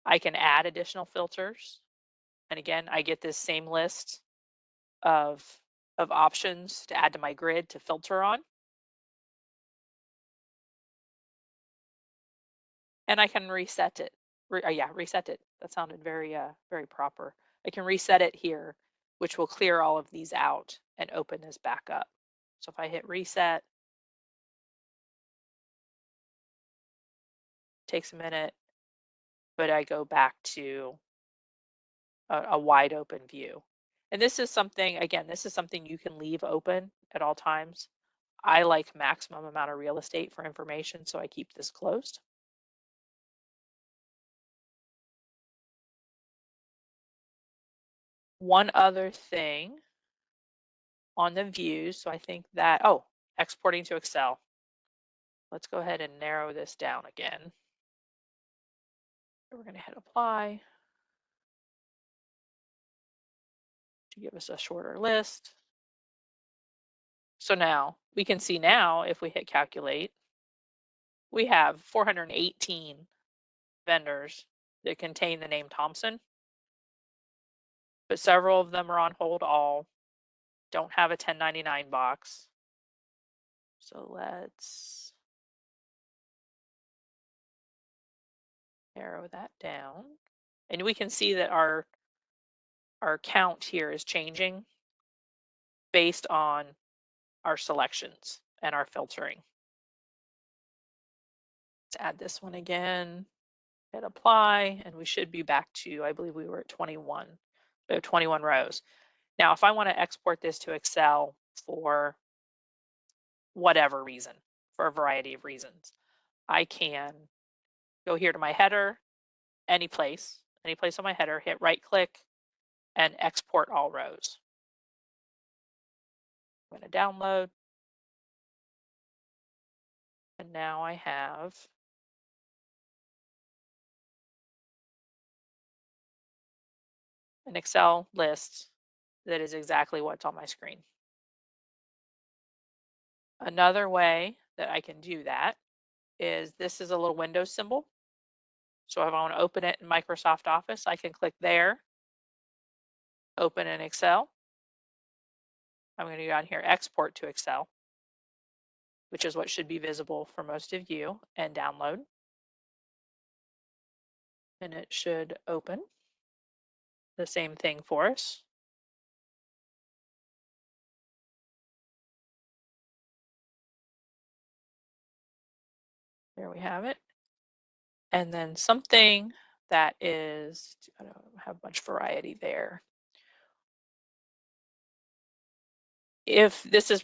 I can add additional filters. And again, I get this same list of options to add to my grid to filter on. And I can reset it. Reset it. That sounded very proper. I can reset it here, which will clear all of these out and open this back up. So if I hit reset, takes a minute, but I go back to a wide open view. And this is something, again, this is something you can leave open at all times. I like maximum amount of real estate for information, so I keep this closed. One other thing on the views, so I think that, oh, exporting to Excel. Let's go ahead and narrow this down again. We're going to hit apply to give us a shorter list. So now we can see now if we hit calculate, we have 418 vendors that contain the name Thompson, but several of them are on hold all, don't have a 1099 box. So let's narrow that down. And we can see that our count here is changing based on our selections and our filtering. Let's add this one again, hit apply, and we should be back to, I believe we were at 21. We have 21 rows. Now, if I want to export this to Excel for whatever reason, for a variety of reasons, I can go here to my header, any place on my header, hit right click and export all rows. I'm going to download. And now I have an Excel list that is exactly what's on my screen. Another way that I can do that is this is a little Windows symbol. So if I want to open it in Microsoft Office, I can click there, open in Excel. I'm going to go down here, export to Excel, which is what should be visible for most of you, and download. And it should open the same thing for us. There we have it. And then something that is, I don't have much variety there. If this is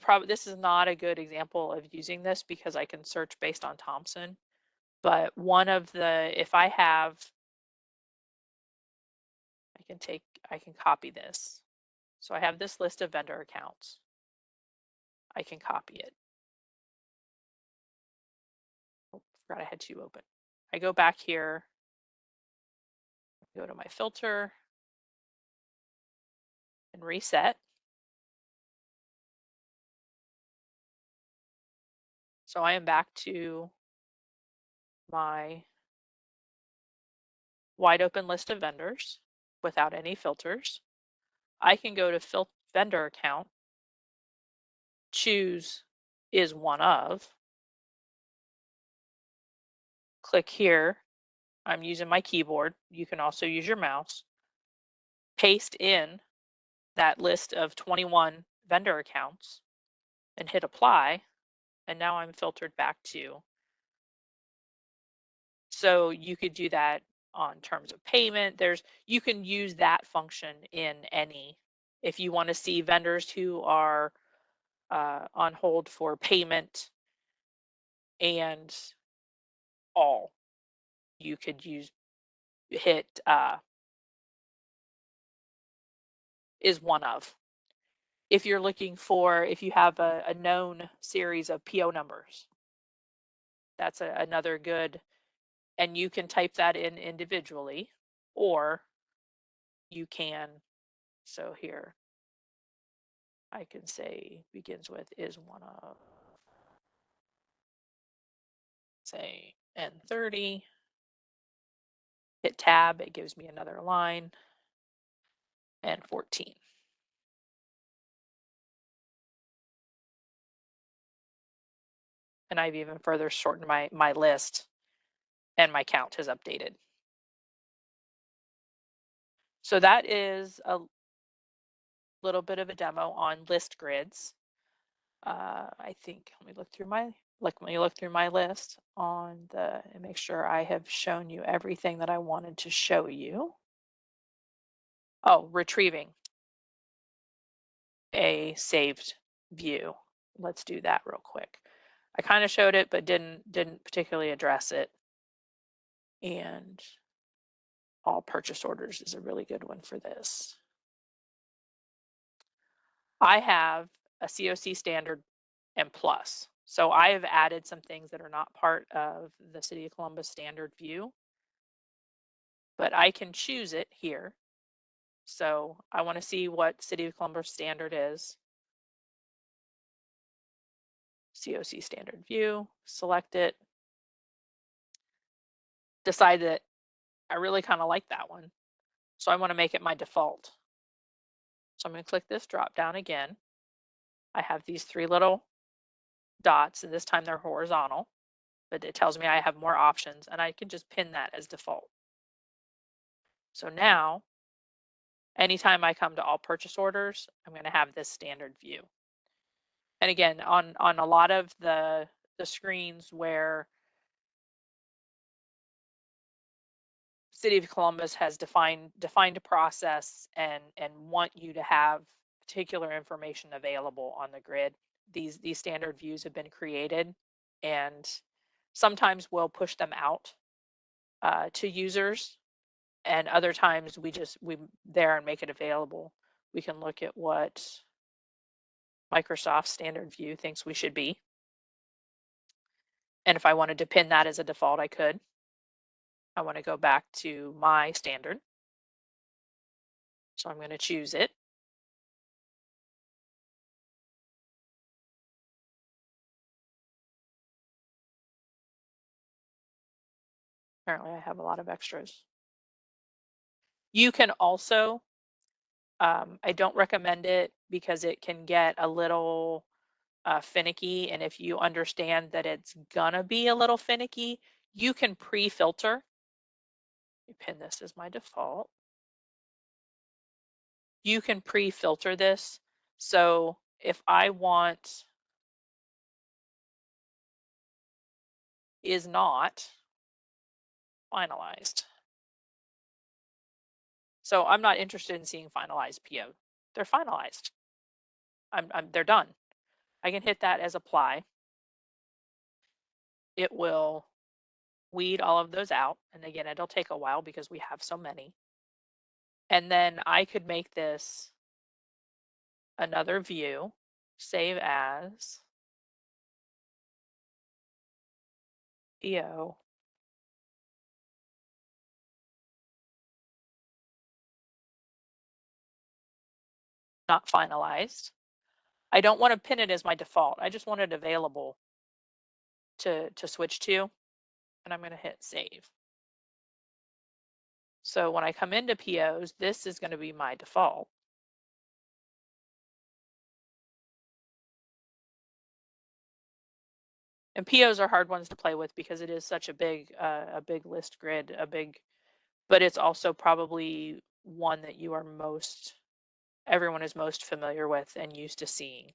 not a good example of using this because I can search based on Thompson, but one of the, if I have, I can copy this. So I have this list of vendor accounts. I can copy it. Oh, forgot I had two open. I go back here, go to my filter and reset. So I am back to my wide open list of vendors without any filters. I can go to vendor account, choose is one of, click here. I'm using my keyboard. You can also use your mouse. Paste in that list of 21 vendor accounts and hit apply. And now I'm filtered back to. So you could do that on terms of payment. You can use that function in any, if you want to see vendors who are on hold for payment and all, you could hit is one of. If you're looking for, if you have a known series of PO numbers, that's another good, and you can type that in individually, or you can, so here, I can say begins with is one of, say, N30, hit tab, it gives me another line, and 14. And I've even further shortened my list, and my count has updated. So that is a little bit of a demo on list grids. I think let me look through my list on and make sure I have shown you everything that I wanted to show you. Oh, retrieving a saved view. Let's do that real quick. I kind of showed it, but didn't particularly address it. And all purchase orders is a really good one for this. I have a COC standard and plus. So I have added some things that are not part of the City of Columbus standard view, but I can choose it here. So I want to see what City of Columbus standard is. COC standard view, select it, decide that I really kind of like that one. So I want to make it my default. So I'm going to click this drop down again. I have these three little dots, and this time they're horizontal, but it tells me I have more options, and I can just pin that as default. So now, anytime I come to all purchase orders, I'm going to have this standard view. And again, on a lot of the screens where City of Columbus has defined a process and want you to have particular information available on the grid, these standard views have been created, and sometimes we'll push them out to users, and other times we there and make it available. We can look at what Microsoft standard view thinks we should be. And if I wanted to pin that as a default, I could. I want to go back to my standard. So I'm going to choose it. Apparently I have a lot of extras. You can also, I don't recommend it because it can get a little finicky. And if you understand that it's gonna be a little finicky, you can pre-filter. Let me pin this as my default. You can pre-filter this. So if I want is not finalized. So I'm not interested in seeing finalized PO. They're finalized. They're done. I can hit that as apply. It will weed all of those out. And again, it'll take a while because we have so many. And then I could make this another view, save as PO. Not finalized. I don't want to pin it as my default. I just want it available to switch to. And I'm going to hit save. So when I come into POs, this is going to be my default. And POs are hard ones to play with because it is such a big list grid, but it's also probably one that everyone is most familiar with and used to seeing.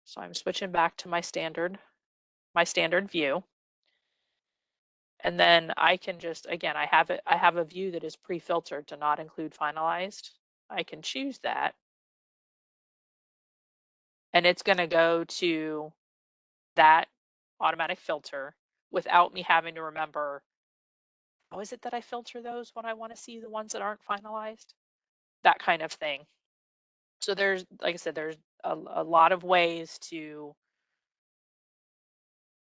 So I'm switching back to my standard view. And then I can just, again, I have a view that is pre-filtered to not include finalized. I can choose that. And it's going to go to that automatic filter without me having to remember, oh, is it that I filter those when I want to see the ones that aren't finalized? That kind of thing. So there's, like I said, there's a lot of ways to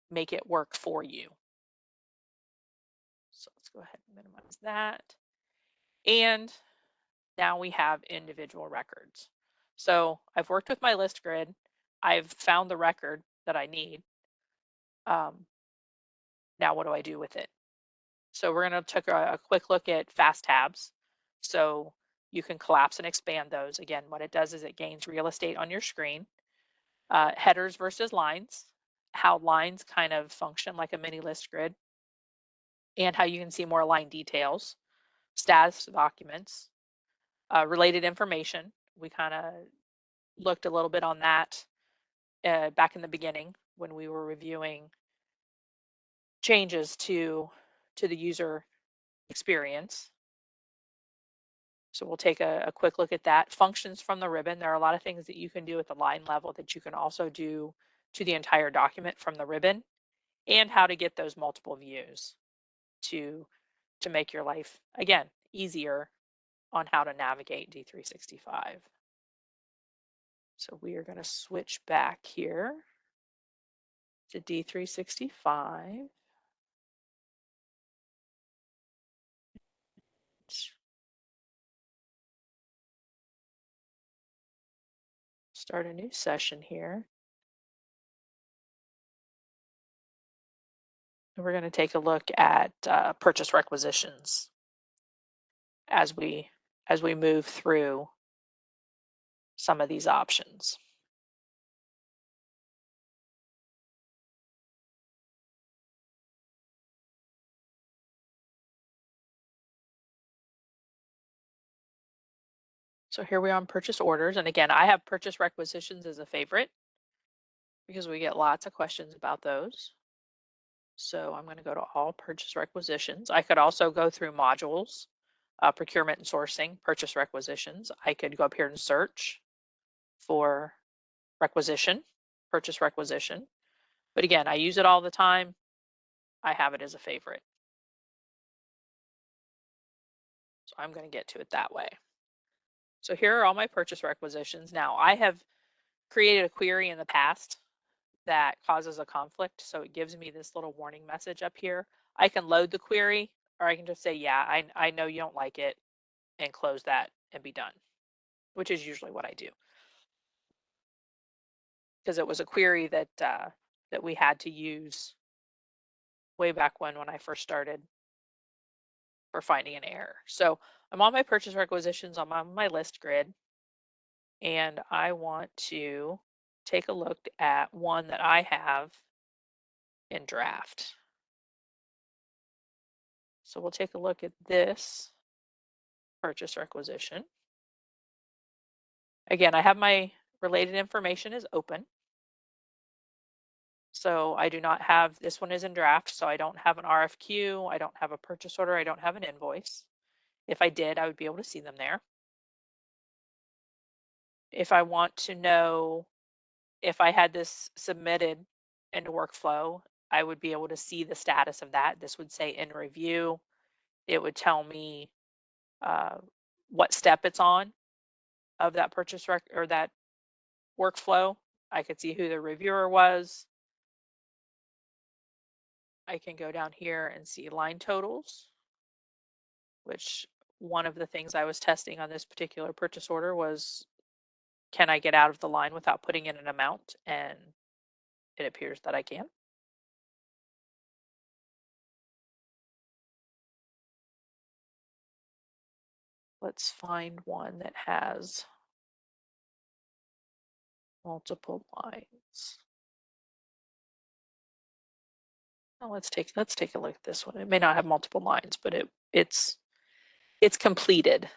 make it work for you. So let's go ahead and minimize that. And now we have individual records. So I've worked with my list grid. I've found the record that I need. Now what do I do with it? So we're going to take a quick look at fast tabs. So you can collapse and expand those. Again, what it does is it gains real estate on your screen. Headers versus lines, how lines kind of function like a mini list grid, and how you can see more line details, status documents, related information. We kind of looked a little bit on that back in the beginning when we were reviewing changes to the user experience. So we'll take a quick look at that. Functions from the ribbon. There are a lot of things that you can do at the line level that you can also do to the entire document from the ribbon, and how to get those multiple views to make your life, again, easier on how to navigate D365. So we are going to switch back here to D365. Start a new session here. And we're going to take a look at purchase requisitions as we move through some of these options. So here we are on purchase orders. And again, I have purchase requisitions as a favorite because we get lots of questions about those. So I'm going to go to all purchase requisitions. I could also go through modules, procurement and sourcing, purchase requisitions. I could go up here and search for requisition, purchase requisition. But again, I use it all the time. I have it as a favorite. So I'm going to get to it that way. So here are all my purchase requisitions. Now I have created a query in the past that causes a conflict. So it gives me this little warning message up here. I can load the query, or I can just say, yeah, I know you don't like it, and close that and be done, which is usually what I do. Because it was a query that that we had to use way back when I first started for finding an error. So I'm on my purchase requisitions, I'm on my list grid, and I want to take a look at one that I have in draft. So we'll take a look at this purchase requisition. Again, I have my related information is open. So I do not have, this one is in draft, so I don't have an RFQ, I don't have a purchase order, I don't have an invoice. If I did, I would be able to see them there. If I want to know if I had this submitted into workflow, I would be able to see the status of that. This would say in review. It would tell me uh, what step it's on of that purchase or that workflow. I could see who the reviewer was. I can go down here and see line totals, which one of the things I was testing on this particular purchase order was, can I get out of the line without putting in an amount? And it appears that I can. Let's find one that has multiple lines. Now let's take a look at this one. It may not have multiple lines, but it's completed.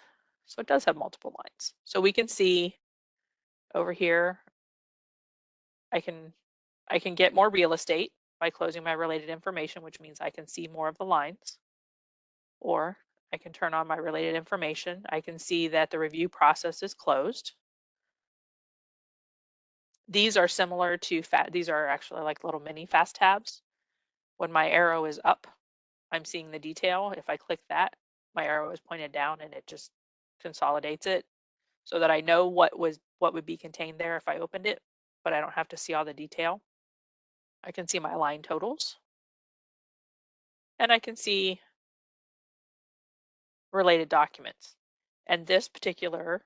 So it does have multiple lines. So we can see over here, I can get more real estate by closing my related information, which means I can see more of the lines. Or I can turn on my related information. I can see that the review process is closed. These are similar to these are actually like little mini fast tabs. When my arrow is up, I'm seeing the detail. If I click that, my arrow is pointed down and it just consolidates it so that I know what would be contained there if I opened it, but I don't have to see all the detail. I can see my line totals, and I can see related documents. And this particular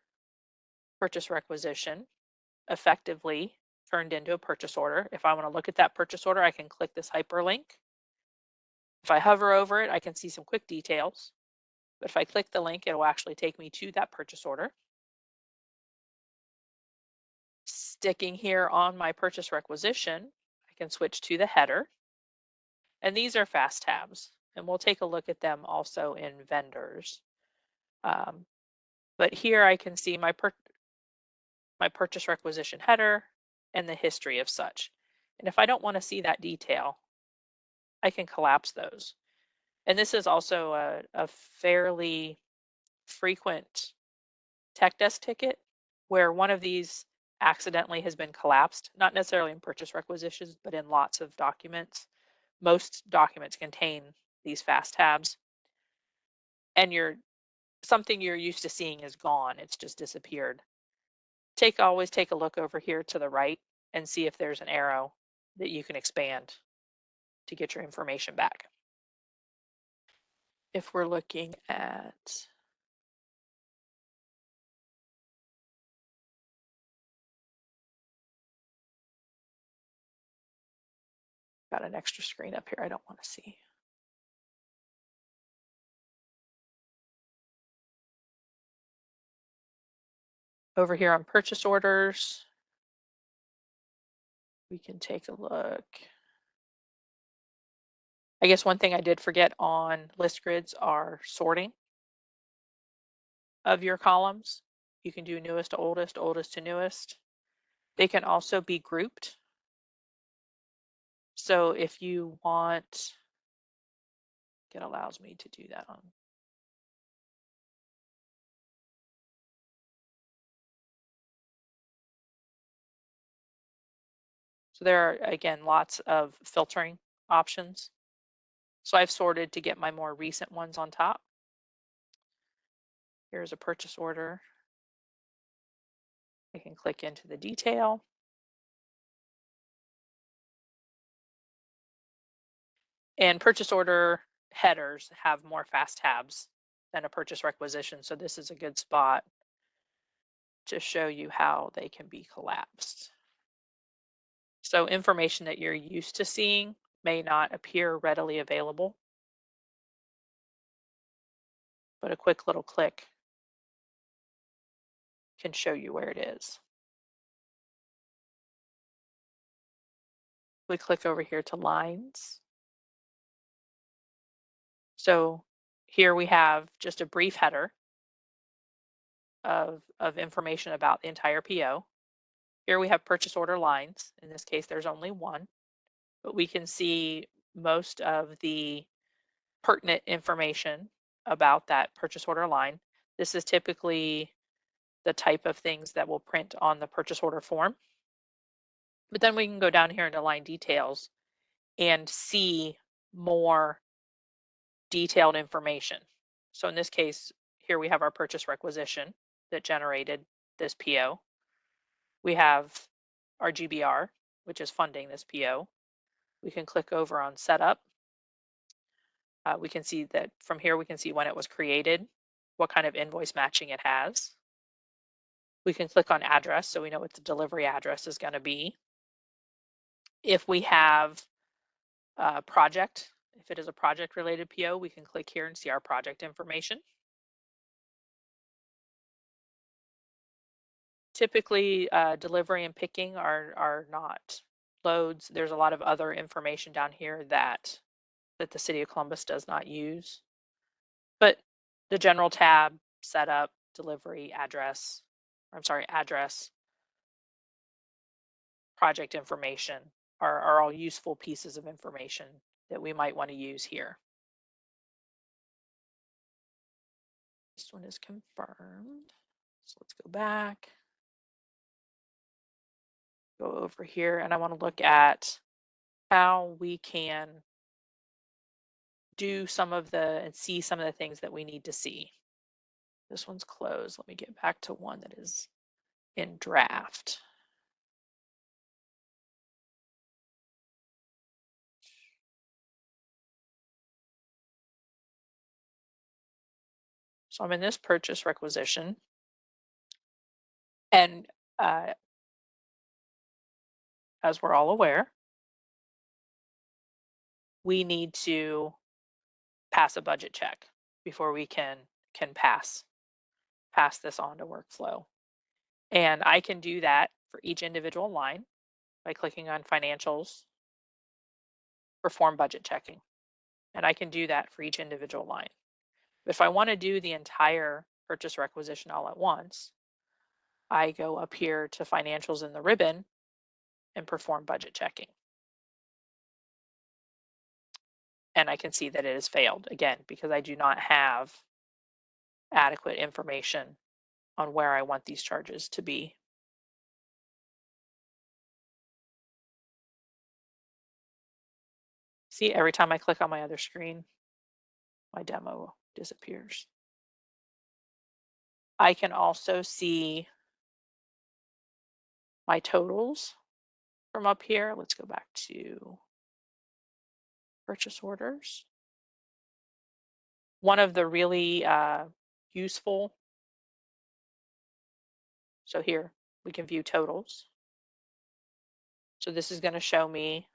purchase requisition effectively turned into a purchase order. If I want to look at that purchase order, I can click this hyperlink. If I hover over it, I can see some quick details. But if I click the link, it will actually take me to that purchase order. Sticking here on my purchase requisition, I can switch to the header. And these are fast tabs. And we'll take a look at them also in vendors. But here I can see my purchase requisition header and the history of such. And if I don't want to see that detail, I can collapse those. And this is also a fairly frequent tech desk ticket where one of these accidentally has been collapsed, not necessarily in purchase requisitions, but in lots of documents. Most documents contain these fast tabs, and something you're used to seeing is gone. It's just disappeared. Always take a look over here to the right and see if there's an arrow that you can expand to get your information back. If we're looking at got an extra screen up here I don't want to see. Over here on purchase orders, we can take a look. I guess one thing I did forget on list grids are sorting of your columns. You can do newest to oldest, oldest to newest. They can also be grouped. So if you want, it allows me to do that on. So there are, again, lots of filtering options. So I've sorted to get my more recent ones on top. Here's a purchase order. I can click into the detail. And purchase order headers have more fast tabs than a purchase requisition. So this is a good spot to show you how they can be collapsed. So information that you're used to seeing may not appear readily available, but a quick little click can show you where it is. We click over here to lines. So here we have just a brief header of information about the entire PO. Here we have purchase order lines. In this case, there's only one, but we can see most of the pertinent information about that purchase order line. This is typically the type of things that will print on the purchase order form. But then we can go down here into line details and see more detailed information. So in this case, here we have our purchase requisition that generated this PO. We have our GBR, which is funding this PO. We can click over on setup. We can see that from here, we can see when it was created, what kind of invoice matching it has. We can click on address so we know what the delivery address is going to be. If we have a project, if it is a project related PO, we can click here and see our project information. Typically, delivery and picking are not loads. There's a lot of other information down here that the City of Columbus does not use. But the general tab, setup, delivery, address, I'm sorry, address, project information are all useful pieces of information that we might want to use here. This one is confirmed. So let's go back, go over here, and I want to look at how we can do some of the and see some of the things that we need to see. This one's closed. Let me get back to one that is in draft. So I'm in this purchase requisition, and as we're all aware, we need to pass a budget check before we can pass this on to workflow. And I can do that for each individual line by clicking on financials, perform budget checking. And I can do that for each individual line. But if I want to do the entire purchase requisition all at once, I go up here to financials in the ribbon and perform budget checking. And I can see that it has failed again because I do not have adequate information on where I want these charges to be. See, every time I click on my other screen, my demo disappears. I can also see my totals from up here. Let's go back to purchase orders. One of the really useful, so here we can view totals. So this is going to show me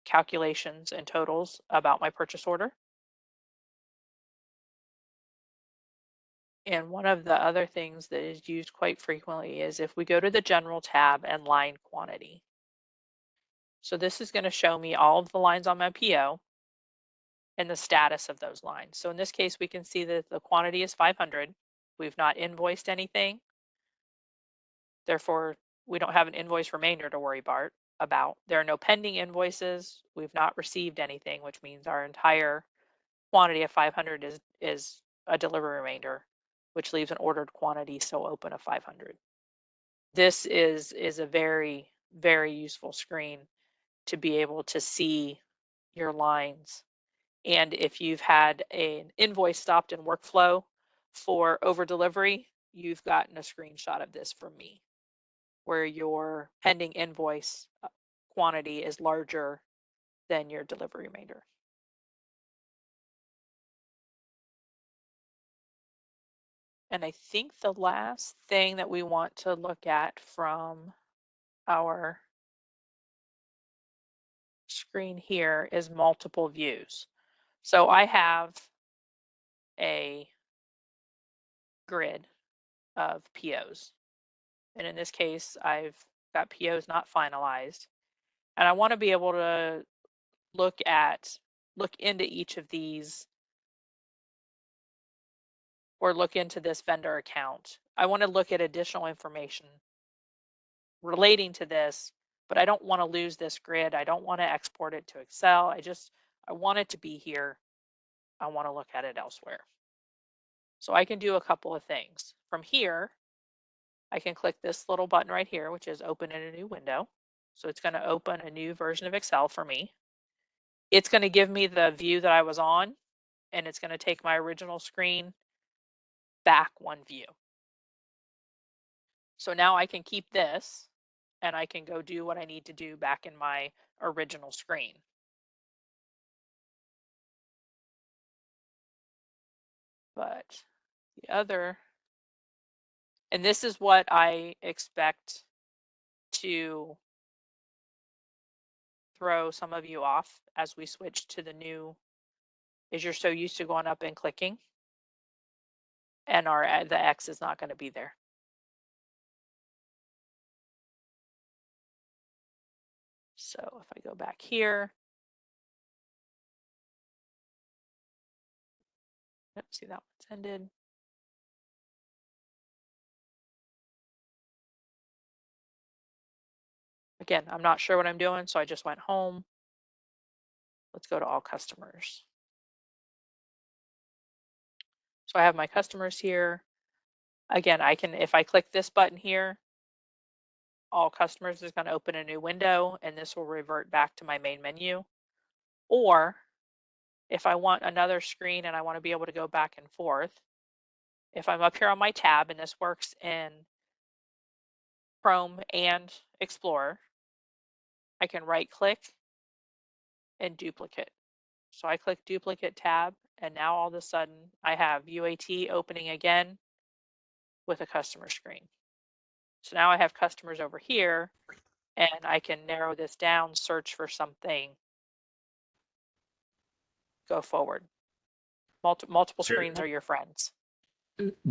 calculations and totals about my purchase order. And one of the other things that is used quite frequently is if we go to the general tab and line quantity. So this is going to show me all of the lines on my PO and the status of those lines. So in this case, we can see that the quantity is 500. We've not invoiced anything. Therefore, we don't have an invoice remainder to worry about. There are no pending invoices. We've not received anything, which means our entire quantity of 500 is a delivery remainder, which leaves an ordered quantity still open of 500. This is a very, very useful screen to be able to see your lines. And if you've had an invoice stopped in workflow for over delivery, you've gotten a screenshot of this from me where your pending invoice quantity is larger than your delivery remainder. And I think the last thing that we want to look at from our screen here is multiple views. So I have a grid of POs. And in this case, I've got POs not finalized. And I want to be able to look into each of these or look into this vendor account. I want to look at additional information relating to this, but I don't want to lose this grid. I don't want to export it to Excel. I want it to be here. I want to look at it elsewhere. So I can do a couple of things. From here, I can click this little button right here, which is open in a new window. So it's going to open a new version of Excel for me. It's going to give me the view that I was on, and it's going to take my original screen back one view. So now I can keep this and I can go do what I need to do back in my original screen. But the other, and this is what I expect to throw some of you off as we switch to the new, is you're so used to going up and clicking, and the X is not going to be there. So if I go back here, see that one's ended. Again, I'm not sure what I'm doing, so I just went home. Let's go to all customers. So I have my customers here. Again, if I click this button here, all customers is going to open a new window, and this will revert back to my main menu. Or if I want another screen and I want to be able to go back and forth, if I'm up here on my tab, and this works in Chrome and Explorer, I can right click and duplicate. So I click duplicate tab, and now all of a sudden I have UAT opening again with a customer screen. So now I have customers over here, and I can narrow this down, search for something, go forward. Multiple screens are your friends.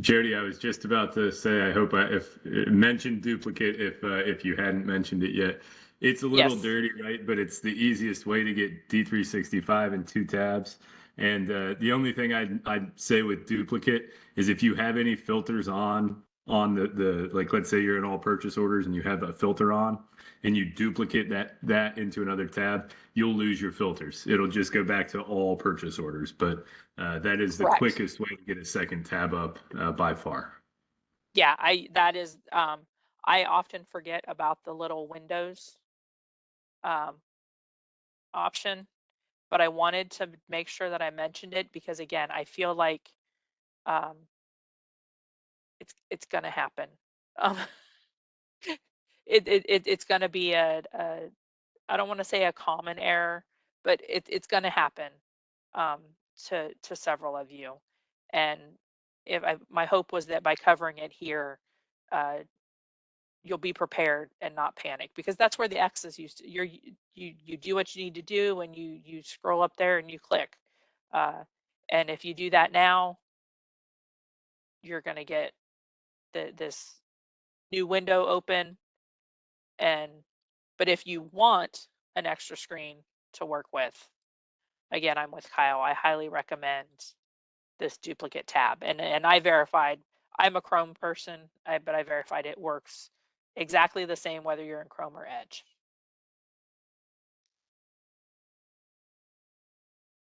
Jody, I was just about to say, I hope if mentioned duplicate if you hadn't mentioned it yet. It's a little Yes. dirty, right? But it's the easiest way to get D365 in two tabs. And the only thing I'd say with duplicate is if you have any filters on the like, let's say you're in all purchase orders and you have a filter on and you duplicate that into another tab, you'll lose your filters. It'll just go back to all purchase orders. But that is the Correct. quickest way to get a second tab up by far. Yeah, I often forget about the little windows option, but I wanted to make sure that I mentioned it because again, I feel like um, it's going to happen. Um, it's going to be I don't want to say a common error, but it's going to happen um, to several of you. And my hope was that by covering it here, uh, you'll be prepared and not panic because that's where the X is used to. You do what you need to do and you scroll up there and you click. Uh, and if you do that now, you're going to get this new window open. But if you want an extra screen to work with, again, I'm with Kyle. I highly recommend this duplicate tab. And I verified, I'm a Chrome person, but I verified it works exactly the same whether you're in Chrome or Edge.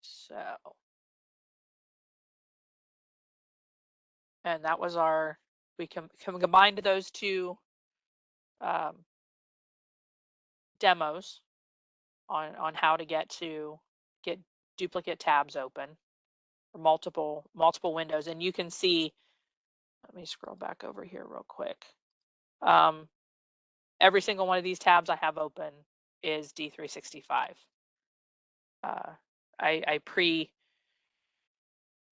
So, and that was we can combine those two demos on how to get to get duplicate tabs open, or multiple windows, and you can see, let me scroll back over here real quick. Every single one of these tabs I have open is D365. I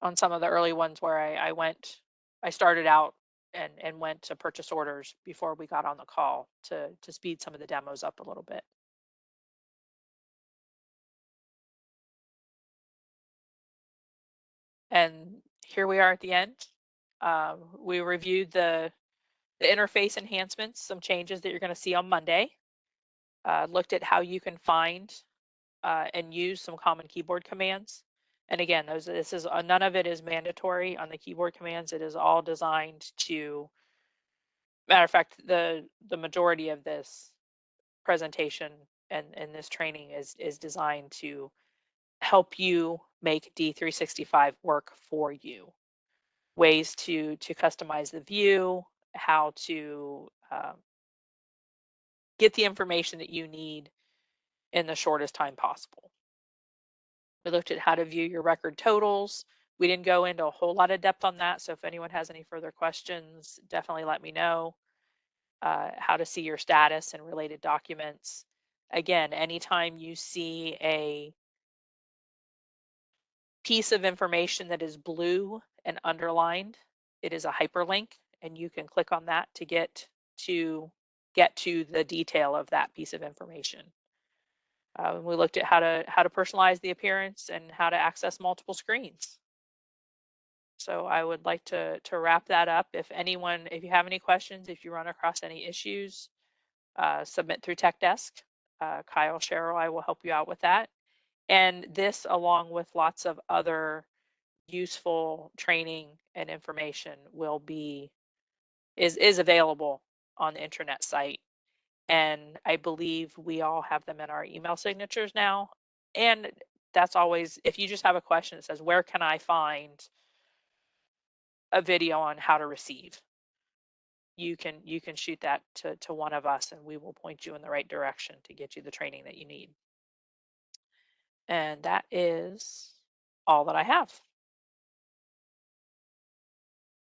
on some of the early ones where I started out and went to purchase orders before we got on the call to speed some of the demos up a little bit. And here we are at the end. We reviewed the interface enhancements, some changes that you're going to see on Monday. Looked at how you can find and use some common keyboard commands. And again, this is none of it is mandatory on the keyboard commands. It is all designed to. Matter of fact, the majority of this presentation and this training is designed to help you make D365 work for you. Ways to customize the view, how to get the information that you need in the shortest time possible. We looked at how to view your record totals. We didn't go into a whole lot of depth on that, so if anyone has any further questions, definitely let me know. How to see your status and related documents. Again, anytime you see a piece of information that is blue and underlined, it is a hyperlink, and you can click on that to get to the detail of that piece of information. We looked at how to personalize the appearance and how to access multiple screens. So I would like to wrap that up. If you have any questions, if you run across any issues, submit through Tech Desk. Kyle, Cheryl, I will help you out with that. And this, along with lots of other useful training and information, is available on the intranet site. And I believe we all have them in our email signatures now. And that's always, if you just have a question that says, where can I find a video on how to receive? You can shoot that to one of us, and we will point you in the right direction to get you the training that you need. And that is all that I have.